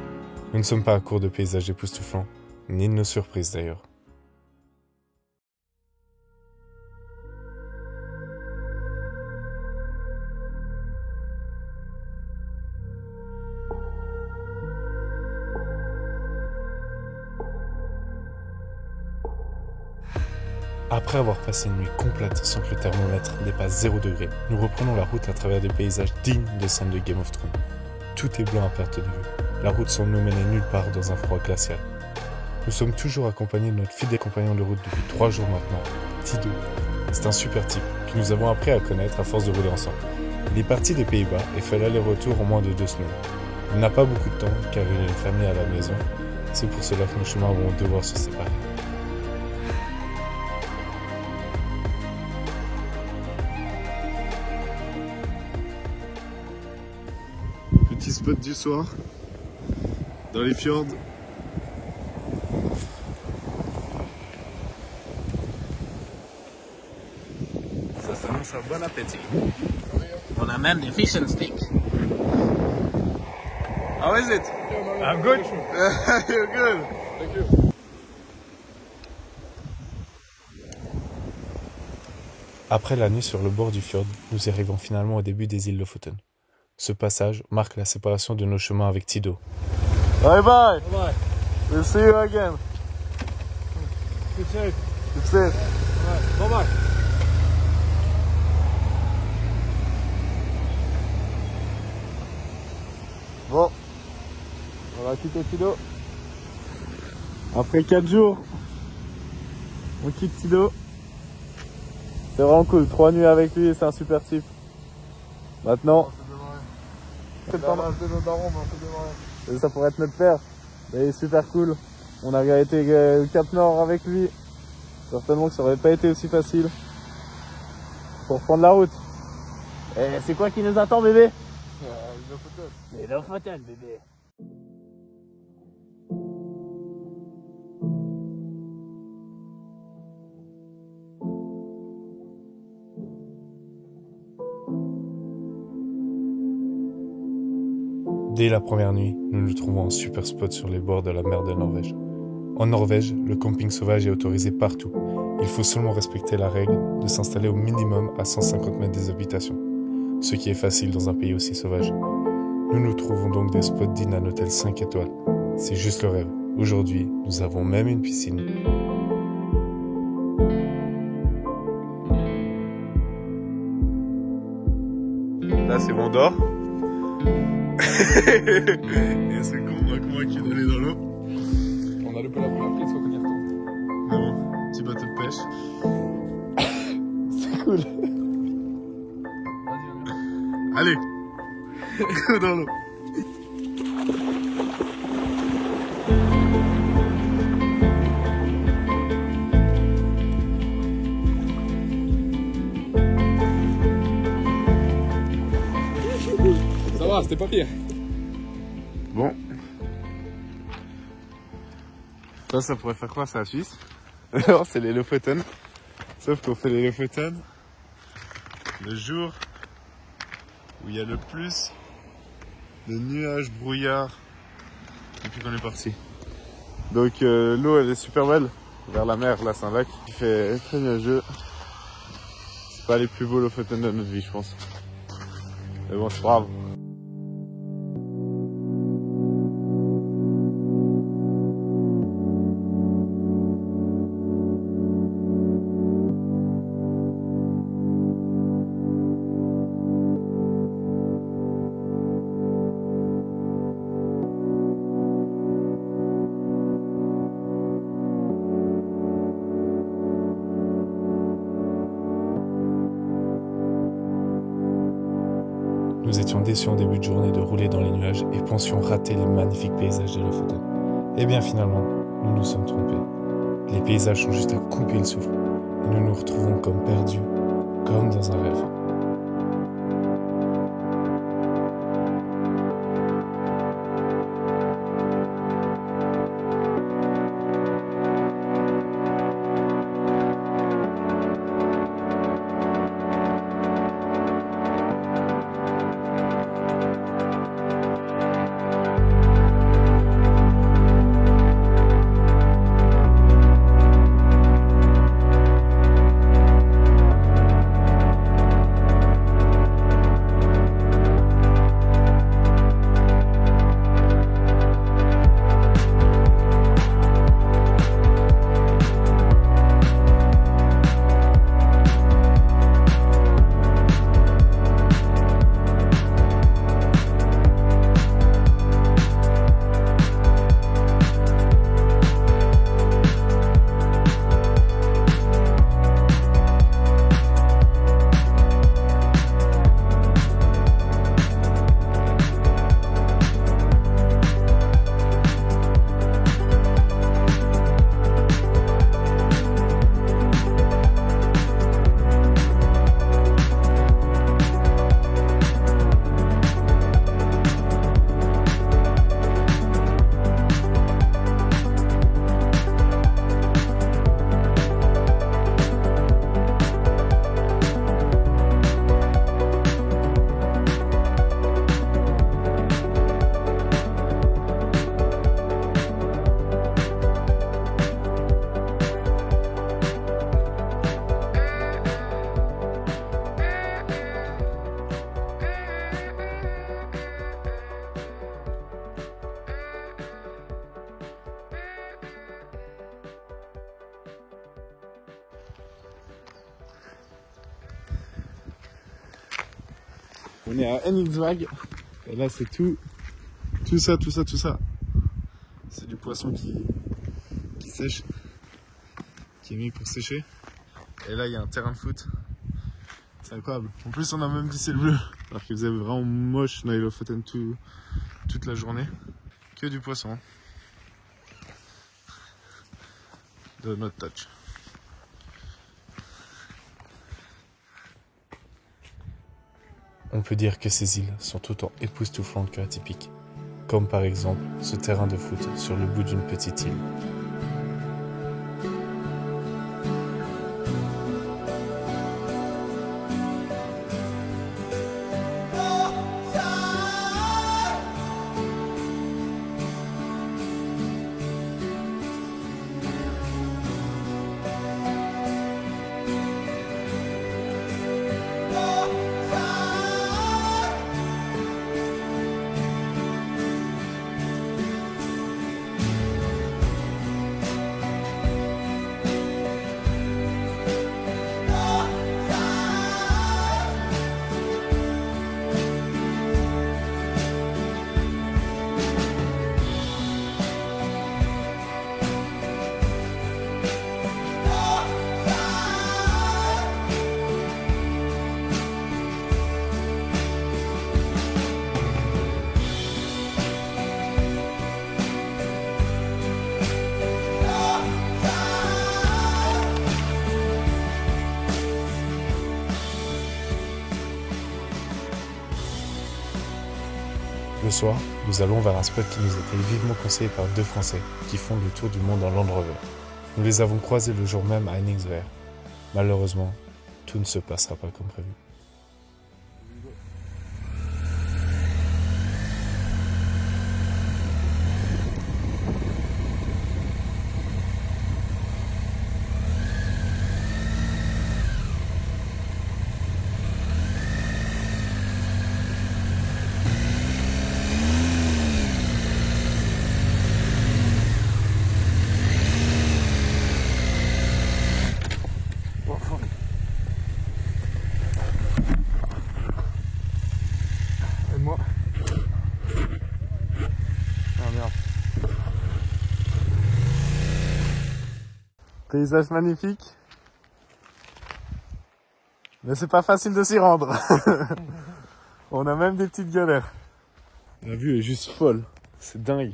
Nous ne sommes pas à court de paysages époustouflants, ni de nos surprises d'ailleurs. Après avoir passé une nuit complète sans que le thermomètre dépasse 0 degré, nous reprenons la route à travers des paysages dignes des scènes de Game of Thrones. Tout est blanc à perte de vue. La route semble nous mener nulle part dans un froid glacial. Nous sommes toujours accompagnés de notre fidèle compagnon de route depuis 3 jours maintenant, Thido. C'est un super type que nous avons appris à connaître à force de rouler ensemble. Il est parti des Pays-Bas et fait l'aller-retour en moins de 2 semaines. Il n'a pas beaucoup de temps car il a une famille à la maison. C'est pour cela que nos chemins vont devoir se séparer. petit spot du soir dans les fjords. ça, bon appétit. On a même des fish and sticks. How is it? I'm good. You're good. Thank you. Après la nuit sur le bord du fjord, nous arrivons finalement au début des îles Lofoten. Ce passage marque la séparation de nos chemins avec Tido. Bye bye. Bye. We'll see you again. Good safe. Good safe. Bye bye. Bon, on va quitter Tido. Après 4 jours, on quitte Tido. C'est vraiment cool, 3 nuits avec lui, c'est un super type. Maintenant, c'est pas mal. Ça pourrait être notre père. Il est super cool. On a été au Cap Nord avec lui. Certainement que ça aurait pas été aussi facile. Pour prendre la route. Et c'est quoi qui nous attend, bébé? Les Lofoten, bébé. Dès la première nuit, nous nous trouvons en super spot sur les bords de la mer de Norvège. En Norvège, le camping sauvage est autorisé partout. Il faut seulement respecter la règle de s'installer au minimum à 150 mètres des habitations, ce qui est facile dans un pays aussi sauvage. Nous nous trouvons donc des spots dignes d'un hôtel 5 étoiles. C'est juste le rêve. Aujourd'hui, nous avons même une piscine. Là, c'est mon d'or. Et ce con m'a convaincu d'aller dans l'eau. On a loupé la première prise, faut qu'on y retourne. Mais bon, petit bateau de pêche. C'est cool. Vas-y, on y va. Allez, go dans l'eau. Ça va, c'était pas pire. Bon. Ça pourrait faire quoi? C'est la Suisse. Alors, c'est les Lofoten. Sauf qu'on fait les Lofoten le jour où il y a le plus de nuages, brouillard depuis qu'on est parti. Donc l'eau elle est super belle vers la mer. Là c'est un lac qui fait très nuageux. C'est pas les plus beaux Lofoten de notre vie, je pense. Mais bon, c'est pas grave. Nous étions déçus en début de journée de rouler dans les nuages et pensions rater les magnifiques paysages des Lofoten. Eh bien finalement, nous nous sommes trompés. Les paysages sont juste à couper le souffle et nous nous retrouvons comme perdus, comme dans un rêve. On est à NXWAG. Et là, c'est tout ça. C'est du poisson qui sèche, qui est mis pour sécher. Et là, il y a un terrain de foot. C'est incroyable. En plus, on a même du ciel bleu. Alors qu'il faisait vraiment moche dans Lofoten toute la journée. Que du poisson. De notre touch. On peut dire que ces îles sont autant époustouflantes que atypiques, comme par exemple ce terrain de foot sur le bout d'une petite île. Le soir, nous allons vers un spot qui nous a été vivement conseillé par 2 Français qui font le tour du monde en Land Rover. Nous les avons croisés le jour même à NXWAG. Malheureusement, tout ne se passera pas comme prévu. Aide-moi. Ah merde. Paysage magnifique. Mais c'est pas facile de s'y rendre. On a même des petites galères. La vue est juste folle. C'est dingue.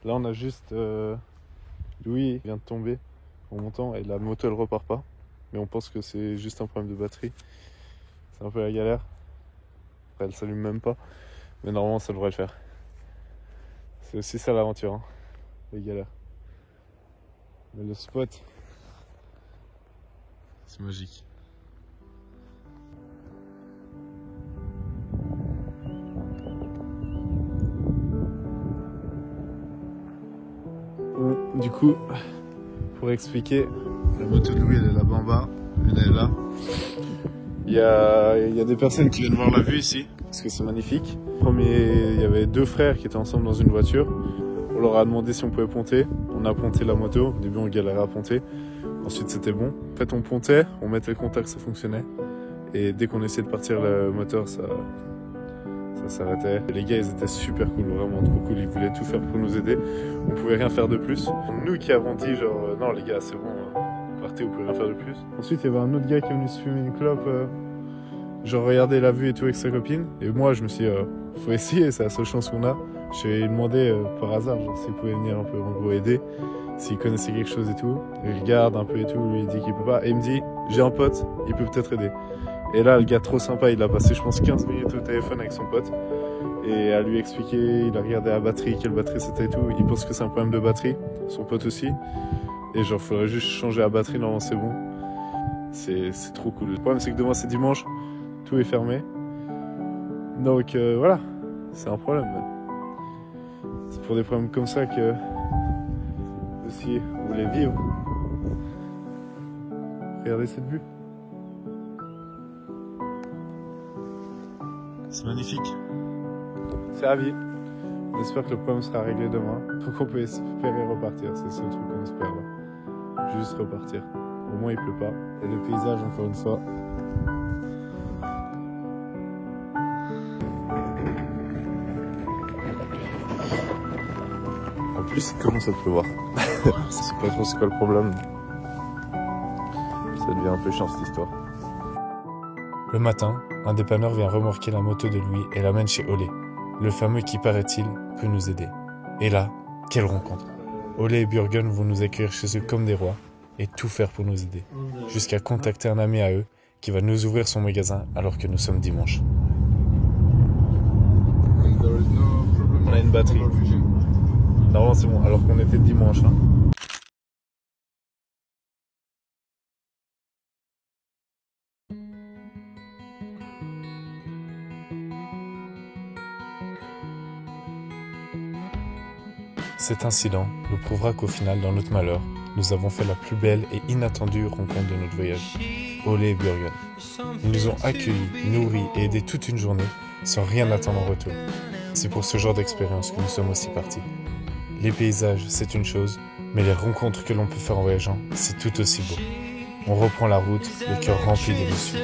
Là on a juste Louis vient de tomber en montant et la moto elle repart pas. Mais on pense que c'est juste un problème de batterie. C'est un peu la galère. Après elle s'allume même pas. Mais normalement ça devrait le faire. C'est aussi ça l'aventure, hein. Les galères. Mais le spot, c'est magique. Du coup, pour expliquer, la moto de Louis elle est là-bas en bas, elle est là. Il y a des personnes qui viennent voir la vue ici, parce que c'est magnifique. Il y avait 2 frères qui étaient ensemble dans une voiture. On leur a demandé si on pouvait ponter. On a ponté la moto. Au début, on galérait à ponter. Ensuite, c'était bon. En fait, on pontait, on mettait le contact, ça fonctionnait. Et dès qu'on essayait de partir le moteur, ça s'arrêtait. Les gars, ils étaient super cool, vraiment trop cool. Ils voulaient tout faire pour nous aider. On pouvait rien faire de plus. Nous qui avons dit genre, non les gars, c'est bon, partez, vous pouvez rien faire de plus. Ensuite, il y avait un autre gars qui est venu se fumer une clope. Genre regarder la vue et tout avec sa copine. Et moi, je me suis dit, faut essayer, c'est la seule chance qu'on a. Je lui ai demandé par hasard, genre, s'il pouvait venir un peu, en gros, aider. S'il connaissait quelque chose et tout. Il regarde un peu et tout, lui il dit qu'il peut pas. Et il me dit, j'ai un pote, il peut peut-être aider. Et là, le gars trop sympa, il a passé, je pense, 15 minutes au téléphone avec son pote. Et à lui expliquer, il a regardé la batterie, quelle batterie c'était et tout. Il pense que c'est un problème de batterie, son pote aussi. Et genre, faudrait juste changer la batterie, normalement c'est bon. C'est trop cool. Le problème, c'est que demain c'est dimanche, tout est fermé. Donc voilà, c'est un problème. C'est pour des problèmes comme ça que aussi vous voulez vivre. Regardez cette vue. C'est magnifique. C'est à vie. On espère que le problème sera réglé demain. Donc on peut espérer repartir. C'est le seul truc qu'on espère là. Juste repartir. Au moins il pleut pas. Et le paysage encore une fois. plus, il commence à pleuvoir. Je sais pas trop c'est quoi le problème. Ça devient un peu chiant cette histoire. Le matin, un dépanneur vient remorquer la moto de Louis et l'amène chez Olé, le fameux qui, paraît-il, peut nous aider. Et là, quelle rencontre! Olé et Björgen vont nous accueillir chez eux comme des rois et tout faire pour nous aider, jusqu'à contacter un ami à eux qui va nous ouvrir son magasin alors que nous sommes dimanche. On a une batterie. Non, c'est bon, alors qu'on était dimanche. Hein. Cet incident nous prouvera qu'au final, dans notre malheur, nous avons fait la plus belle et inattendue rencontre de notre voyage. Olé et Björgen. Ils nous ont accueillis, nourris et aidés toute une journée sans rien attendre en retour. C'est pour ce genre d'expérience que nous sommes aussi partis. Les paysages, c'est une chose, mais les rencontres que l'on peut faire en voyageant, c'est tout aussi beau. On reprend la route, le cœur rempli d'émotions.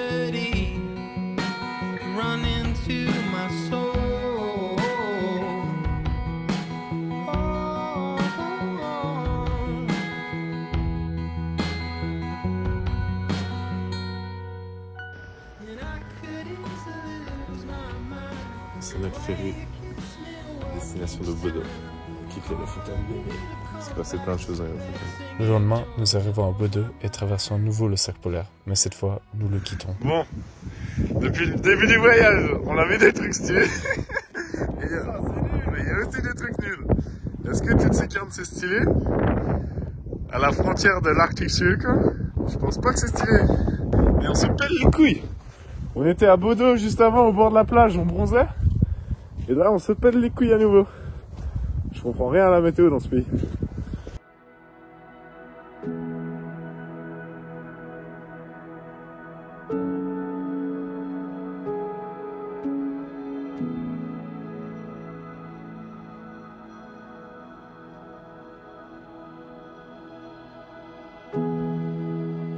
C'est notre ferry, destination de Bodø. On quitte les Lofoten. Il s'est passé plein de choses dans les Lofoten. Le lendemain, nous arrivons à Bodø et traversons à nouveau le cercle polaire, mais cette fois, nous le quittons. Bon, depuis le début du voyage, on a vu des trucs stylés. Mais il y a aussi des trucs nuls. Est-ce que tu sais quand c'est stylé? À la frontière de l'Arctique Sud, quoi. Je pense pas que c'est stylé. Mais on se pèle les couilles. On était à Bodø juste avant au bord de la plage, on bronzait. Et là, on se pèle les couilles à nouveau. Je comprends rien à la météo dans ce pays.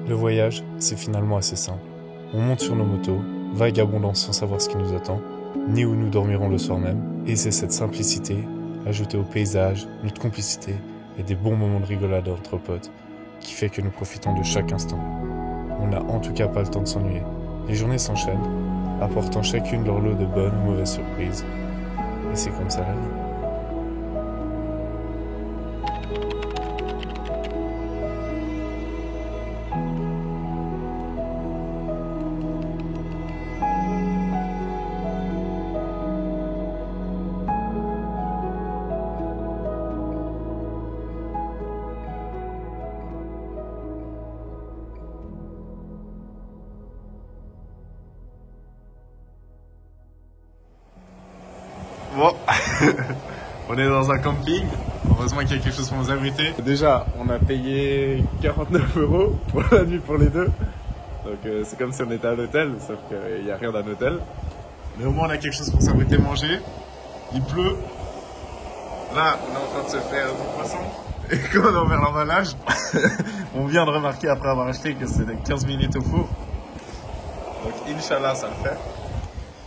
Le voyage, c'est finalement assez simple. On monte sur nos motos, vagabondant sans savoir ce qui nous attend, ni où nous dormirons le soir même, et c'est cette simplicité, ajoutée au paysage, notre complicité et des bons moments de rigolade entre potes, qui fait que nous profitons de chaque instant. On n'a en tout cas pas le temps de s'ennuyer. Les journées s'enchaînent, apportant chacune leur lot de bonnes ou mauvaises surprises. Et c'est comme ça la vie. Bon, on est dans un camping. Heureusement qu'il y a quelque chose pour nous abriter. Déjà, on a payé 49 € pour la nuit pour les deux. Donc c'est comme si on était à l'hôtel, sauf qu'il n'y a rien d'un hôtel. Mais au moins on a quelque chose pour s'abriter, manger. Il pleut. Là, on est en train de se faire du poisson. Et quand on a ouvert l'emballage, on vient de remarquer après avoir acheté que c'était 15 minutes au four. Donc Inch'Allah, ça le fait.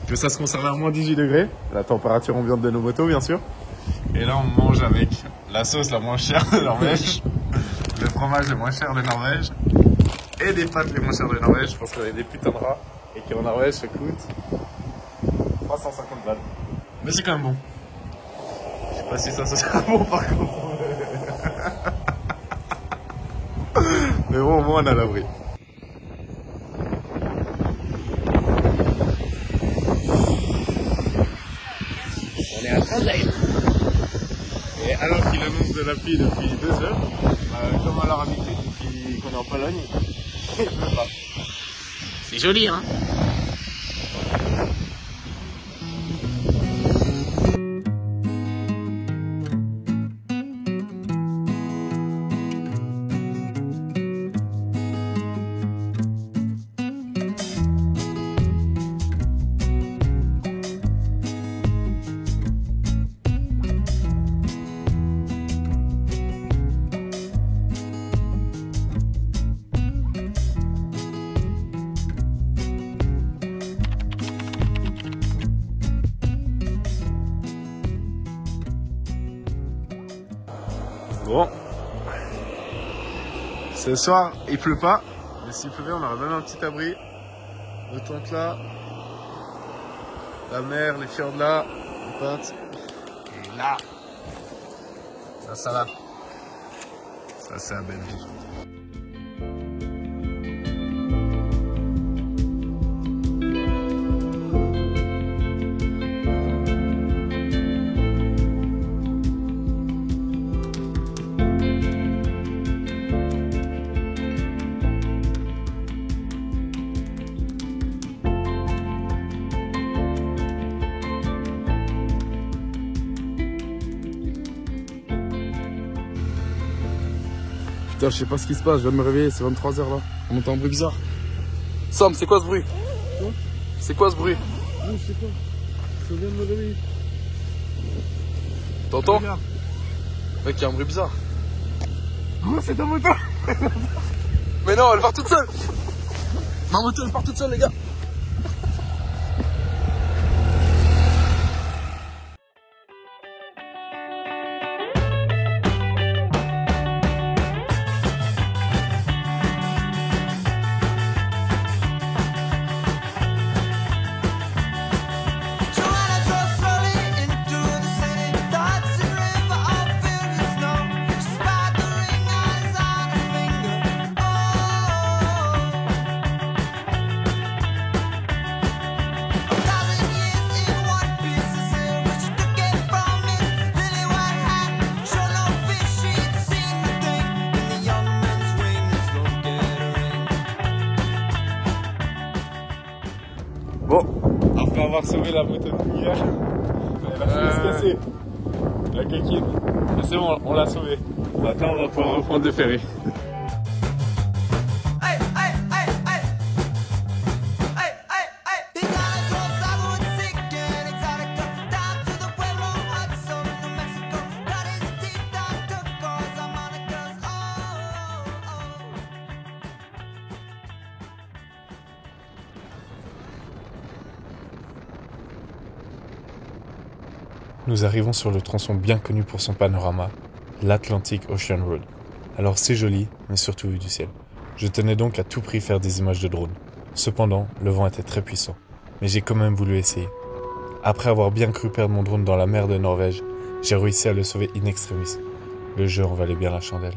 Que ça se conserve à moins 18 degrés, la température ambiante de nos motos bien sûr. Et là on mange avec la sauce la moins chère de Norvège, le fromage le moins cher de Norvège et des pâtes les moins chères de Norvège. Je pense qu'on a des putains de rats et qu'en Norvège ça coûte 350 balles. Mais c'est quand même bon. Je sais pas si ça sera bon par contre. Mais bon au moins on a l'abri. Et alors qu'il annonce de la pluie depuis 2 heures, comme à leur habitude depuis qu'on est en Pologne, il ne pleut pas. C'est joli, hein? Bon. Ce soir, il pleut pas. Mais s'il pleuvait, on aurait même un petit abri. Le tente là. La mer, les fjords là. Les potes. Et là. Ça va. Ça, c'est la belle vie. Putain, je sais pas ce qui se passe, je viens de me réveiller, c'est 23h là. On entend un bruit bizarre. Sam, c'est quoi ce bruit? Quoi? C'est quoi ce bruit? Non, je sais pas. Je viens de me réveiller. T'entends? Regarde. Mec, il y a un bruit bizarre. Oh, c'est ta moto. Mais non, elle part toute seule. Ma moto, elle part toute seule, les gars. Bon, après avoir sauvé la moto de hier, elle a failli se casser. La coquine. Mais c'est bon, on l'a sauvée. Maintenant, on va pouvoir reprendre le ferry. Nous arrivons sur le tronçon bien connu pour son panorama, l'Atlantic Ocean Road. Alors c'est joli, mais surtout vu du ciel. Je tenais donc à tout prix faire des images de drone. Cependant, le vent était très puissant, mais j'ai quand même voulu essayer. Après avoir bien cru perdre mon drone dans la mer de Norvège, j'ai réussi à le sauver in extremis. Le jeu en valait bien la chandelle.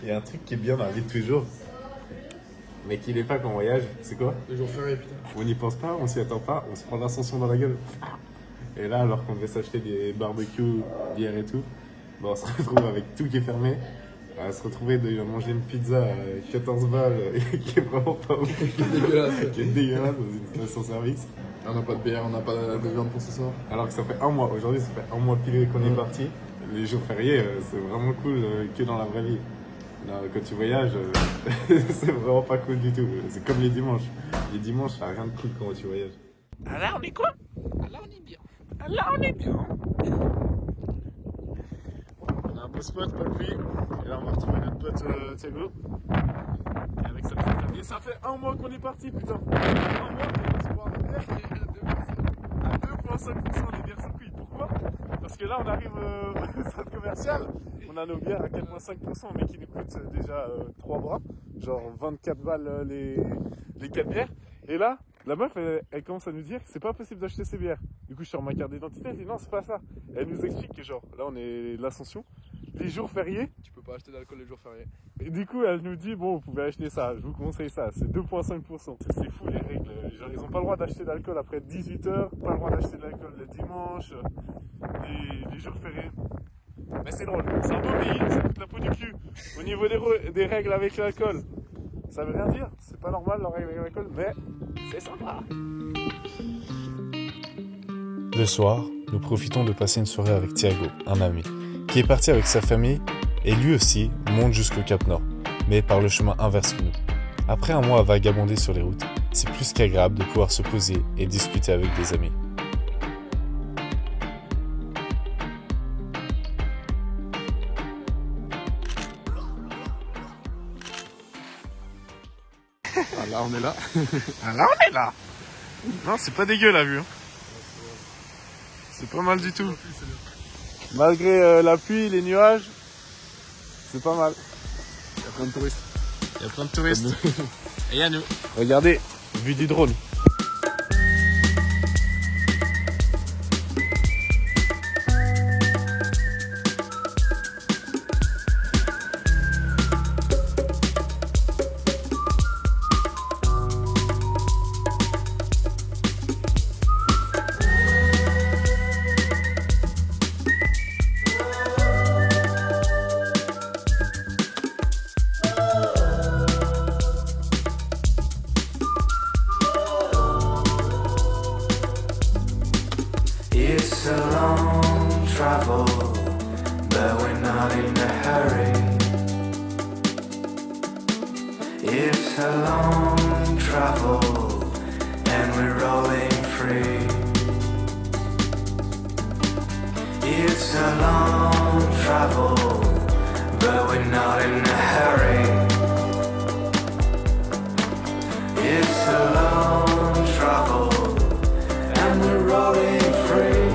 Il y a un truc qui est bien dans la vie de tous les jours, mais qui n'est pas quand on voyage, c'est quoi? Les jours fériés, putain. On n'y pense pas, on s'y attend pas, on se prend l'ascension dans la gueule. Et là, alors qu'on devait s'acheter des barbecues, bière et tout, on se retrouve avec tout qui est fermé. À se retrouver de manger une pizza à 14 balles qui est vraiment pas ouf. Qui est dégueulasse. Qui est dégueulasse dans une station-service. On n'a pas de bière, on n'a pas de viande pour ce soir. Alors que ça fait un mois, aujourd'hui ça fait un mois pile qu'on est parti. Les jours fériés, c'est vraiment cool que dans la vraie vie. Là, quand tu voyages, c'est vraiment pas cool du tout. C'est comme les dimanches. Les dimanches, ça n'a rien de cool quand tu voyages. Ah là, on est quoi? Ah là, on est bien. Ah là, on est bien. On a un beau spot, pas de pluie. Et là, on va retrouver notre pote Thiago. Et avec sa petite famille. Ça fait un mois qu'on est parti, putain. Un mois, on se boit un bière. À 2,5% des bières sont cuites. Pourquoi? Parce que là, on arrive au centre commercial. On a nos bières à 4,5%, mais qui nous coûtent déjà 3 bras. Genre 24 balles les 4 bières. Et là, la meuf, elle commence à nous dire que c'est pas possible d'acheter ces bières. Du coup, je sors ma carte d'identité, elle dit non, c'est pas ça. Elle nous explique que genre, là, on est l'Ascension. les jours fériés. Tu peux pas acheter d'alcool les jours fériés. Et du coup, elle nous dit, bon, vous pouvez acheter ça, je vous conseille ça, c'est 2,5%. C'est fou les règles. Genre, ils ont pas le droit d'acheter d'alcool après 18h, pas le droit d'acheter de l'alcool le dimanche, les jours fériés. Mais c'est drôle, c'est un beau pays, ça coûte la peau du cul. Au niveau des règles avec l'alcool, ça veut rien dire, c'est pas normal leurs règles avec l'alcool, mais c'est sympa. Le soir, nous profitons de passer une soirée avec Thiago, un ami, qui est parti avec sa famille et lui aussi monte jusqu'au Cap Nord, mais par le chemin inverse que nous. Après un mois à vagabonder sur les routes, c'est plus qu'agréable de pouvoir se poser et discuter avec des amis. Ah, là, on est là. Ah là, on est là. Non, c'est pas dégueu la vue. Hein. C'est pas mal du tout. Malgré la pluie, les nuages, c'est pas mal. Il y a plein de touristes. Il y a plein de touristes. Et il y a nous. Regardez, vue du drone. It's a long travel, but we're not in a hurry. It's a long travel, and we're rolling free. It's a long travel, but we're not in a hurry. It's a long travel, and we're rolling free.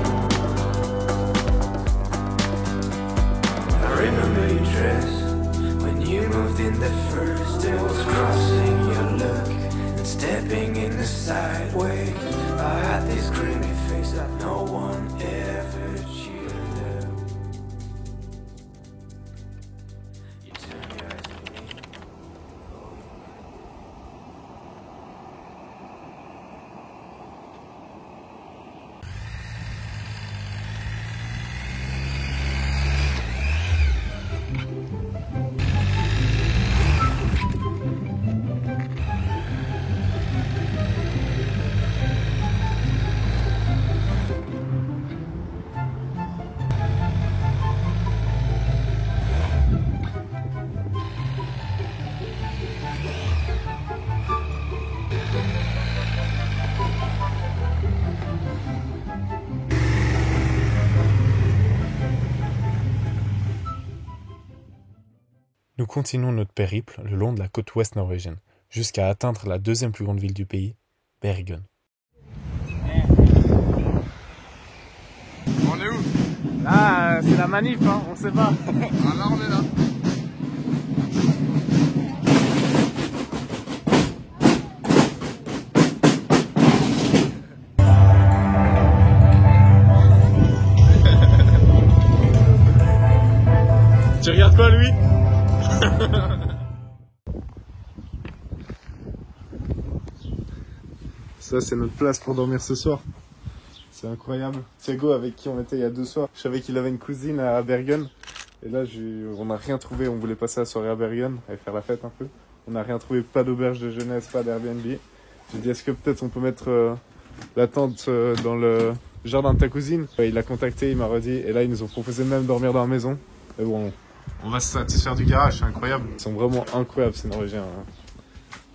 I remember your dress when you moved in the first day. Was crossing your look and stepping in the sideways. I had this creamy face that no one ever cheered up. You turned your eyes on me. Nous continuons notre périple le long de la côte ouest norvégienne, jusqu'à atteindre la deuxième plus grande ville du pays, Bergen. On est où? Là, c'est la manif, hein, on sait pas. Ah, là, on est là. Tu regardes pas lui? Ça c'est notre place pour dormir ce soir. C'est incroyable. Thiago avec qui on était il y a 2 soirs, je savais qu'il avait une cousine à Bergen. Et là on n'a rien trouvé, on voulait passer la soirée à Bergen et faire la fête un peu. On n'a rien trouvé, pas d'auberge de jeunesse, pas d'Airbnb. J'ai dit est-ce que peut-être on peut mettre la tente dans le jardin de ta cousine. Il a contacté, il m'a redit et là ils nous ont proposé même de dormir dans la maison. Mais bon, on va se satisfaire du garage, c'est incroyable. Ils sont vraiment incroyables ces Norvégiens. Hein.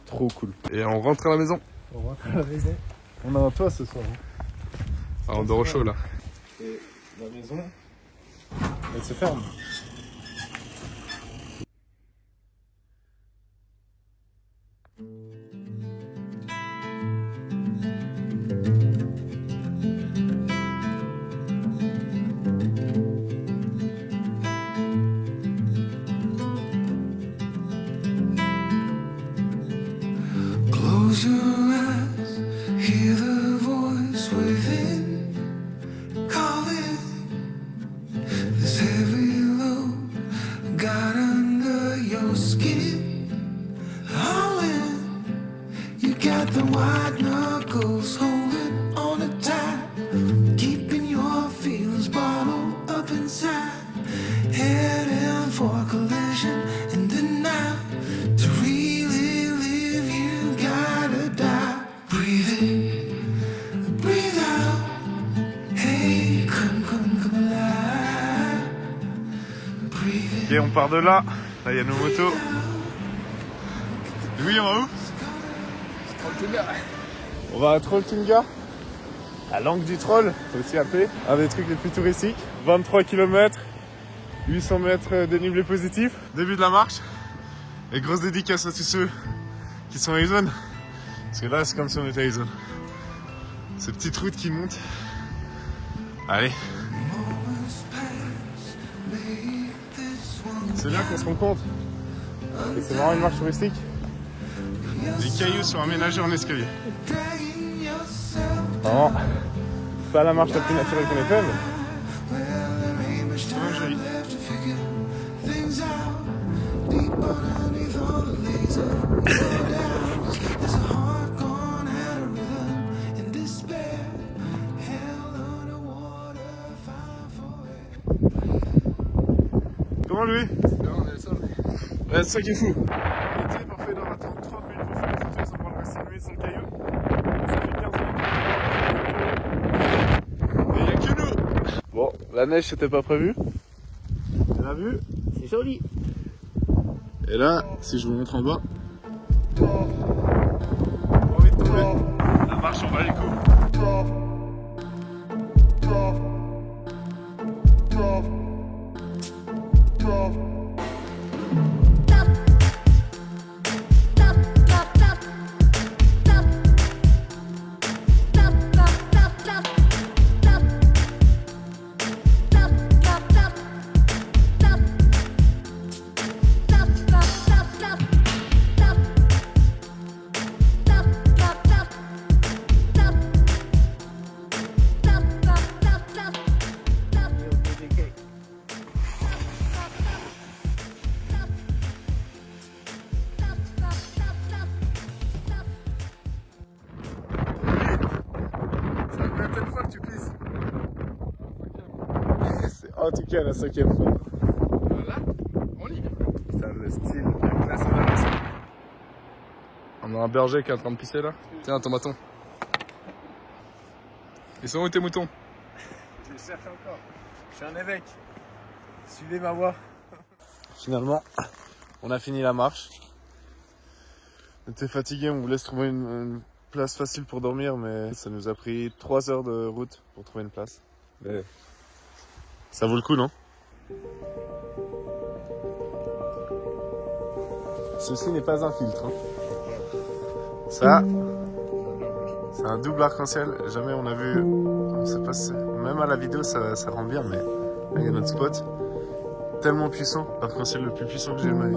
Trop cool. Et on rentre à la maison. On rentre à la maison. On a un toit ce soir. Hein. Ah, on dort au chaud là. Et la maison, elle se ferme. Close your eyes, hear the voice within calling. This heavy load got the white knuckles holding on it tight, keeping your feelings bottled up inside, heading for collision in the night. To really live, you gotta die. Breathe in, breathe out. Hey, come alive. Breathe in. Ok, on part de là. Là, il y a nos motos. Oui, on va où? On va à Trolltunga, à l'Angle du Troll, aussi appelé, un des trucs les plus touristiques. 23 km, 800 mètres dénivelé positif. Début de la marche. Et grosse dédicace à tous ceux qui sont à Izone. Parce que là, c'est comme si on était à Izone. Ces petites routes qui montent. Allez. C'est là qu'on se rend compte. Et c'est vraiment une marche touristique. Les cailloux sont aménagés en escalier. Vraiment, pas la marche la plus naturelle qu'on ait fait, mais c'est vraiment joli. Comment lui? Ouais, c'est ça qui est fou. C'est parfait d'en attendre 30 minutes pour faire les photos sans pouvoir rester nuit sur le caillou. Ça fait 15 minutes. Et il n'y a que nous. Bon, la neige c'était pas prévu. On a vu? C'est joli. Et là, si je vous montre en bas, envie de tomber. La marche en bas les coups. En tout cas, la 5e fois. Là, on y va. Putain, le style, la classe et la raison. On a un berger qui est en train de pisser là. Tiens, ton bâton. Ils sont où tes moutons? Je les cherche encore. Je suis un évêque. Suivez ma voix. Finalement, on a fini la marche. On était fatigué, on voulait se trouver une place facile pour dormir, mais ça nous a pris 3 heures de route pour trouver une place. Mais ça vaut le coup, non? Ceci n'est pas un filtre. Hein. Ça, c'est un double arc-en-ciel. Jamais on a vu. On sait pas si... Même à la vidéo, ça rend bien, mais là, il y a notre spot. Tellement puissant. L'arc-en-ciel le plus puissant que j'ai eu de ma vie.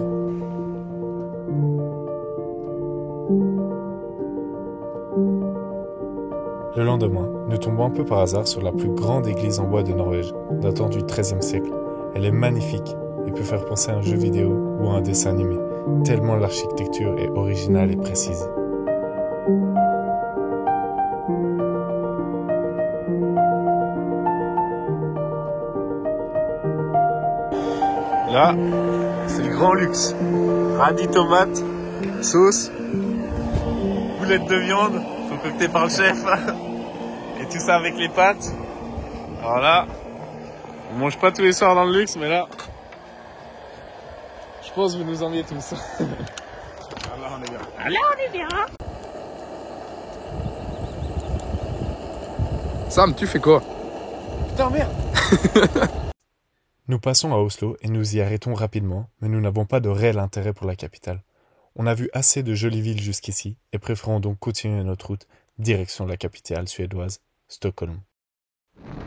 Le lendemain, nous tombons un peu par hasard sur la plus grande église en bois de Norvège, datant du XIIIe siècle. Elle est magnifique et peut faire penser à un jeu vidéo ou à un dessin animé, tellement l'architecture est originale et précise. Là, c'est le grand luxe. Radis tomate, sauce, boulettes de viande, concoctées par le chef. Et tout ça avec les pâtes. Alors là, on mange pas tous les soirs dans le luxe, mais là, je pense que vous nous enviez tous. Là, on est bien. Là, on est bien. Sam, tu fais quoi? Putain, merde! Nous passons à Oslo et nous y arrêtons rapidement, mais nous n'avons pas de réel intérêt pour la capitale. On a vu assez de jolies villes jusqu'ici et préférons donc continuer notre route direction la capitale suédoise, Stockholm.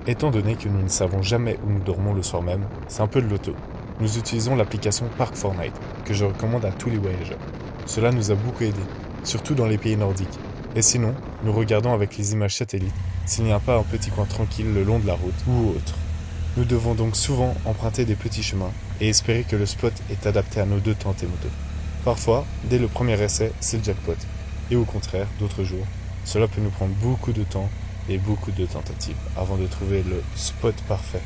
Étant donné que nous ne savons jamais où nous dormons le soir même, c'est un peu de loto. Nous utilisons l'application Park4Night, que je recommande à tous les voyageurs. Cela nous a beaucoup aidé, surtout dans les pays nordiques. Et sinon, nous regardons avec les images satellites s'il n'y a pas un petit coin tranquille le long de la route ou autre. Nous devons donc souvent emprunter des petits chemins et espérer que le spot est adapté à nos deux tentes et motos. Parfois, dès le premier essai, c'est le jackpot. et au contraire d'autres jours. Cela peut nous prendre beaucoup de temps et beaucoup de tentatives avant de trouver le spot parfait.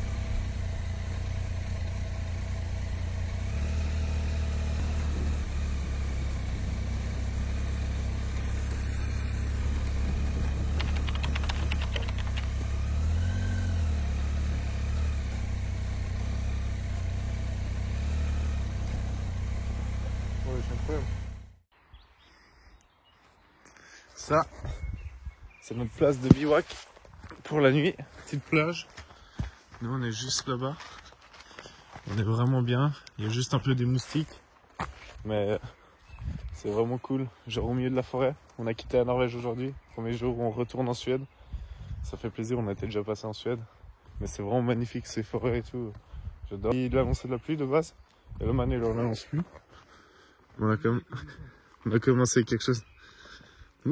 Ça, c'est notre place de bivouac pour la nuit. Petite plage. Nous, on est juste là-bas. On est vraiment bien. Il y a juste un peu des moustiques. Mais c'est vraiment cool. Genre au milieu de la forêt. On a quitté la Norvège aujourd'hui. Premier jour où on retourne en Suède. Ça fait plaisir, on a été déjà passé en Suède. Mais c'est vraiment magnifique ces forêts et tout. J'adore. Il a annoncé de la pluie de base. Et là maintenant il en annonce plus. On a commencé quelque chose. Les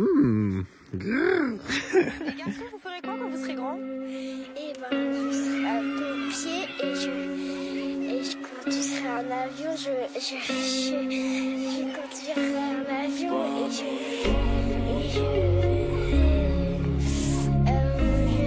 garçons, vous ferez quoi quand vous serez grands? Eh ben, je serai à pompier et quand tu seras en avion, je conduirai un avion et je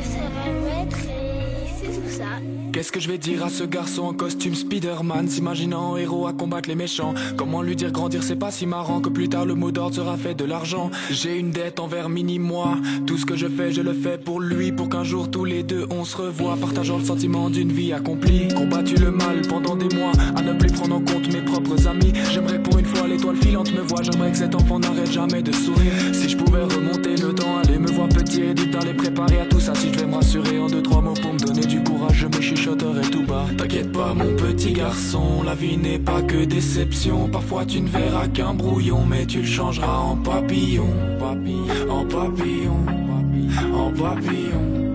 serai maître et c'est tout ça. Qu'est-ce que je vais dire à ce garçon en costume Spider-Man, s'imaginant héros à combattre les méchants? Comment lui dire grandir, c'est pas si marrant, que plus tard le mot d'ordre sera fait de l'argent. J'ai une dette envers Mini-moi, tout ce que je fais le fais pour lui, pour qu'un jour tous les deux on se revoit, partageant le sentiment d'une vie accomplie. Combattu le mal pendant des mois, à ne plus prendre en compte mes propres amis. J'aimerais que pour une fois l'étoile filante me voit, j'aimerais que cet enfant n'arrête jamais de sourire. Si je pouvais remonter le temps, aller me voir petit et vite aller préparer à tout ça. Si je devais me rassurer en 2-3 mots pour me donner du courage, je me chuchoterais tout bas. T'inquiète pas mon petit garçon, la vie n'est pas que déception. Parfois tu ne verras qu'un brouillon, mais tu le changeras en papillon. En papillon, en papillon,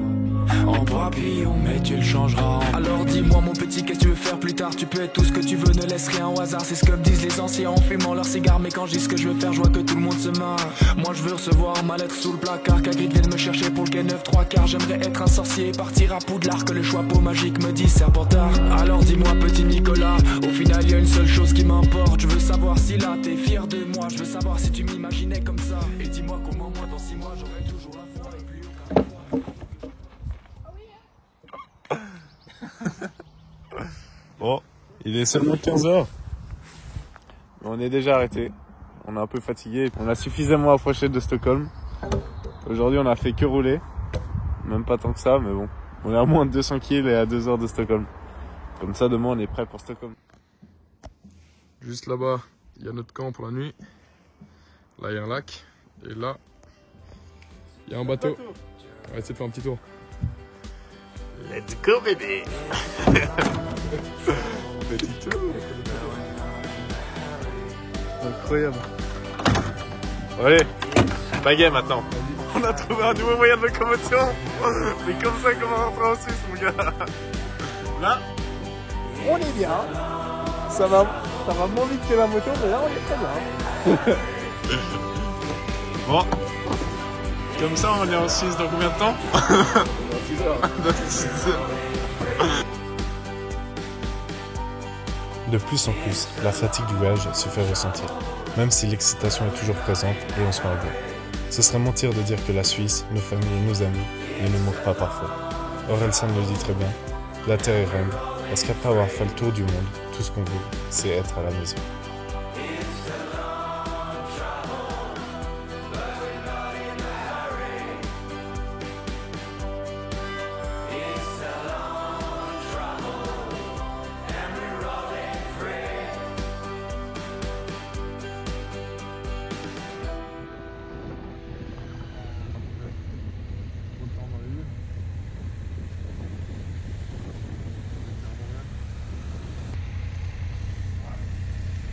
en papillon, mais tu le changeras en... Alors dis-moi mon petit, qu'est-ce que tu veux faire plus tard? Tu peux être tout ce que tu veux, ne laisse rien au hasard. C'est ce que me disent les anciens en fumant leurs cigares. Mais quand je dis ce que je veux faire, je vois que tout le monde se marre. Moi je veux recevoir ma lettre sous le placard, qu'Hagrid vienne me chercher pour le quai 9-3/4. J'aimerais être un sorcier et partir à Poudlard, que le choix-peau magique me dise Serpentard. Alors dis-moi petit Nicolas, au final il y a une seule chose qui m'importe. Je veux savoir si là t'es fier de moi, je veux savoir si tu m'imaginais comme ça. Et dis-moi comment moi dans 6 mois j'aurai toujours la foi et plus aucun... Bon, il est seulement 15h. Mais on est déjà arrêté. On est un peu fatigué. On a suffisamment approché de Stockholm. Aujourd'hui, on a fait que rouler. Même pas tant que ça, mais bon. On est à moins de 200 km et à 2 heures de Stockholm. Comme ça, demain, on est prêt pour Stockholm. Juste là-bas, il y a notre camp pour la nuit. Là, il y a un lac. Et là, il y a un bateau. On va essayer de faire un petit tour. Let's go, bébé. Petit tour. Incroyable. Allez, baguette maintenant. On a trouvé un nouveau moyen de locomotion. C'est comme ça qu'on va rentrer en Suisse, mon gars. Là, On est bien. Ça va moins vite que la moto, mais là on est très bien. bon. Comme ça, on est en Suisse dans combien de temps? Dans 6 heures. De plus en plus, la fatigue du voyage se fait ressentir, même si l'excitation est toujours présente et on se marre bien. Ce serait mentir de dire que la Suisse, nos familles et nos amis ne nous manquent pas parfois. Orelsan le dit très bien, la terre est ronde, parce qu'après avoir fait le tour du monde, tout ce qu'on veut, c'est être à la maison.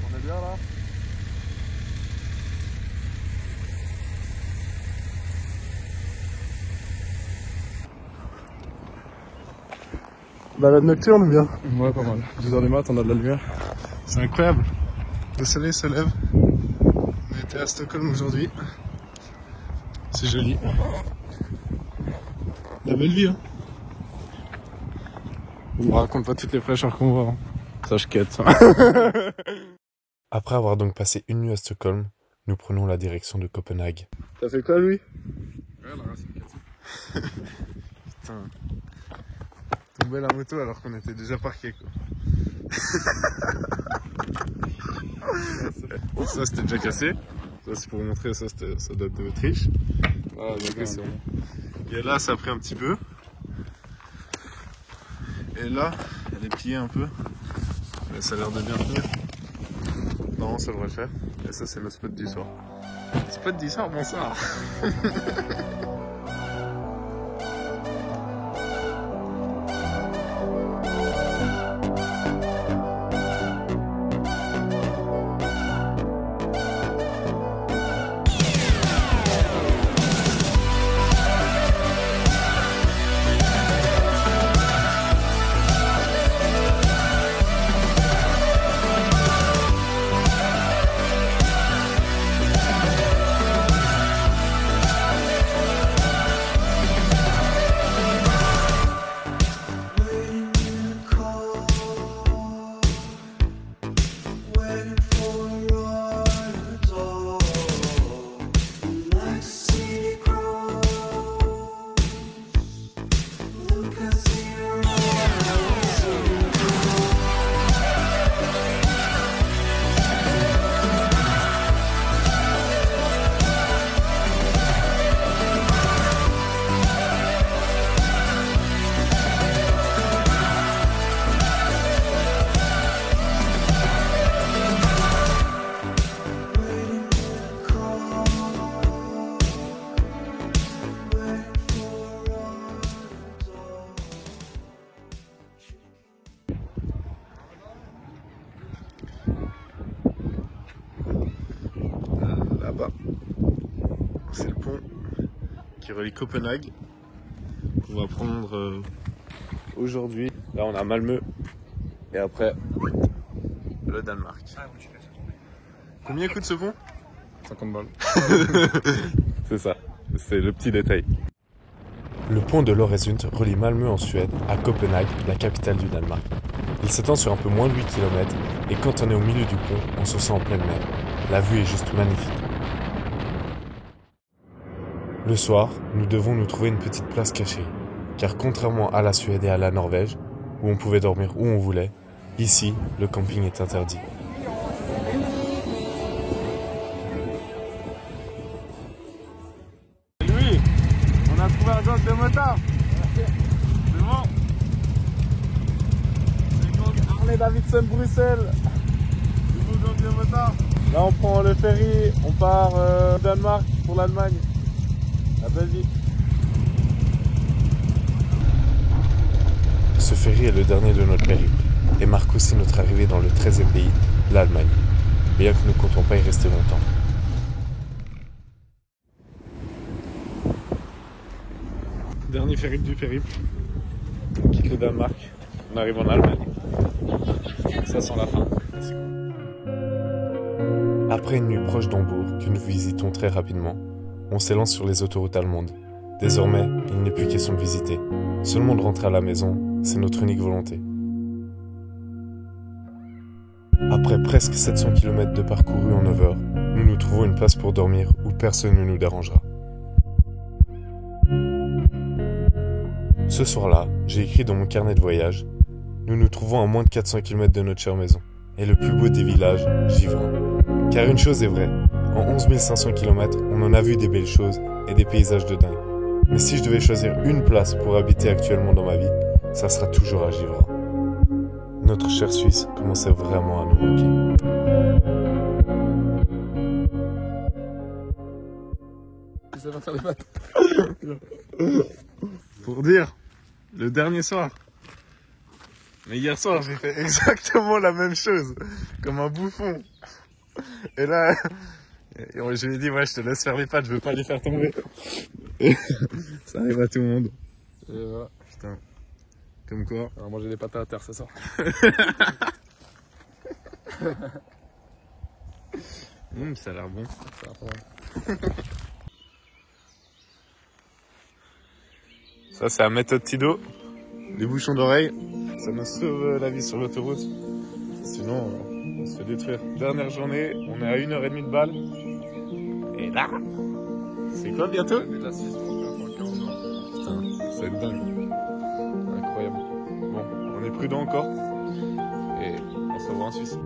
On est bien là. Balade nocturne ou bien? Ouais, pas mal. 2h du mat, on a de la lumière. C'est incroyable. Le soleil se lève. On était à Stockholm aujourd'hui. C'est joli. La belle vie, hein. On me raconte pas toutes les fraîcheurs qu'on voit. Hein. Ça, je quête. Après avoir donc passé une nuit à Stockholm, nous prenons la direction de Copenhague. T'as fait quoi, Louis? Ouais, la racine cassée. Putain. Tombé la moto alors qu'on était déjà parqué, quoi. Ça c'était déjà cassé. Ça c'est pour vous montrer, ça date d'Autriche. Ah, d'accord, c'est bon. Et là ça a pris un petit peu. Et là, elle est pliée un peu. Mais ça a l'air de bien tenir. Non, ça devrait le faire. Et ça c'est le spot du soir. Spot du soir, bonsoir. Là-bas, c'est le pont qui relie Copenhague. On va prendre aujourd'hui. Là, on a Malmö et après le Danemark. Combien coûte ce pont? 50 balles. C'est ça, c'est le petit détail. Le pont de l'Øresund relie Malmö en Suède à Copenhague, la capitale du Danemark. Il s'étend sur un peu moins de 8 km et quand on est au milieu du pont, on se sent en pleine mer. La vue est juste magnifique. Le soir, nous devons nous trouver une petite place cachée, car contrairement à la Suède et à la Norvège, où on pouvait dormir où on voulait, ici, le camping est interdit. Louis, on a trouvé un gang de motards. C'est bon. C'est le gang Harley Davidson Bruxelles. Nouveau gang de motards. Là on prend le ferry, on part au Danemark pour l'Allemagne. La Belgique. Ce ferry est le dernier de notre périple et marque aussi notre arrivée dans le 13e pays, l'Allemagne, bien que nous ne comptons pas y rester longtemps. Dernier ferry du périple. On quitte le Danemark. On arrive en Allemagne. Ça sent la fin. Après une nuit proche d'Hambourg, que nous visitons très rapidement, on s'élance sur les autoroutes allemandes. Désormais, il n'est plus question de visiter. Seulement de rentrer à la maison, c'est notre unique volonté. Après presque 700 km de parcouru en 9 heures, nous nous trouvons une place pour dormir où personne ne nous dérangera. Ce soir-là, j'ai écrit dans mon carnet de voyage, nous nous trouvons à moins de 400 km de notre chère maison, et le plus beau des villages, Givrin. Car une chose est vraie, en 11 500 km, on en a vu des belles choses et des paysages de dingue. Mais si je devais choisir une place pour habiter actuellement dans ma vie, ça sera toujours à Givrin. Notre chère Suisse commençait vraiment à nous manquer. Ça va faire des maths. Pour dire, le dernier soir. Mais hier soir, j'ai fait exactement la même chose. Comme un bouffon. Et là, je lui ai dit, ouais, je te laisse faire les pattes, je veux pas les faire tomber. Et ça arrive à tout le monde. Et voilà. Putain. Comme quoi. On va manger des pâtes à terre, c'est ça. Ça a l'air bon. Ça va pas mal. Ça, c'est la méthode Tido. Les bouchons d'oreilles. Ça nous sauve la vie sur l'autoroute. Sinon, on se fait détruire. Dernière journée, on est à 1h30 de balle. Ah, c'est quoi bientôt? On est de la 6 pour 40 ans. Putain, ça va être dingue. Incroyable. Bon, on est prudent encore. Et on se revoit en Suisse.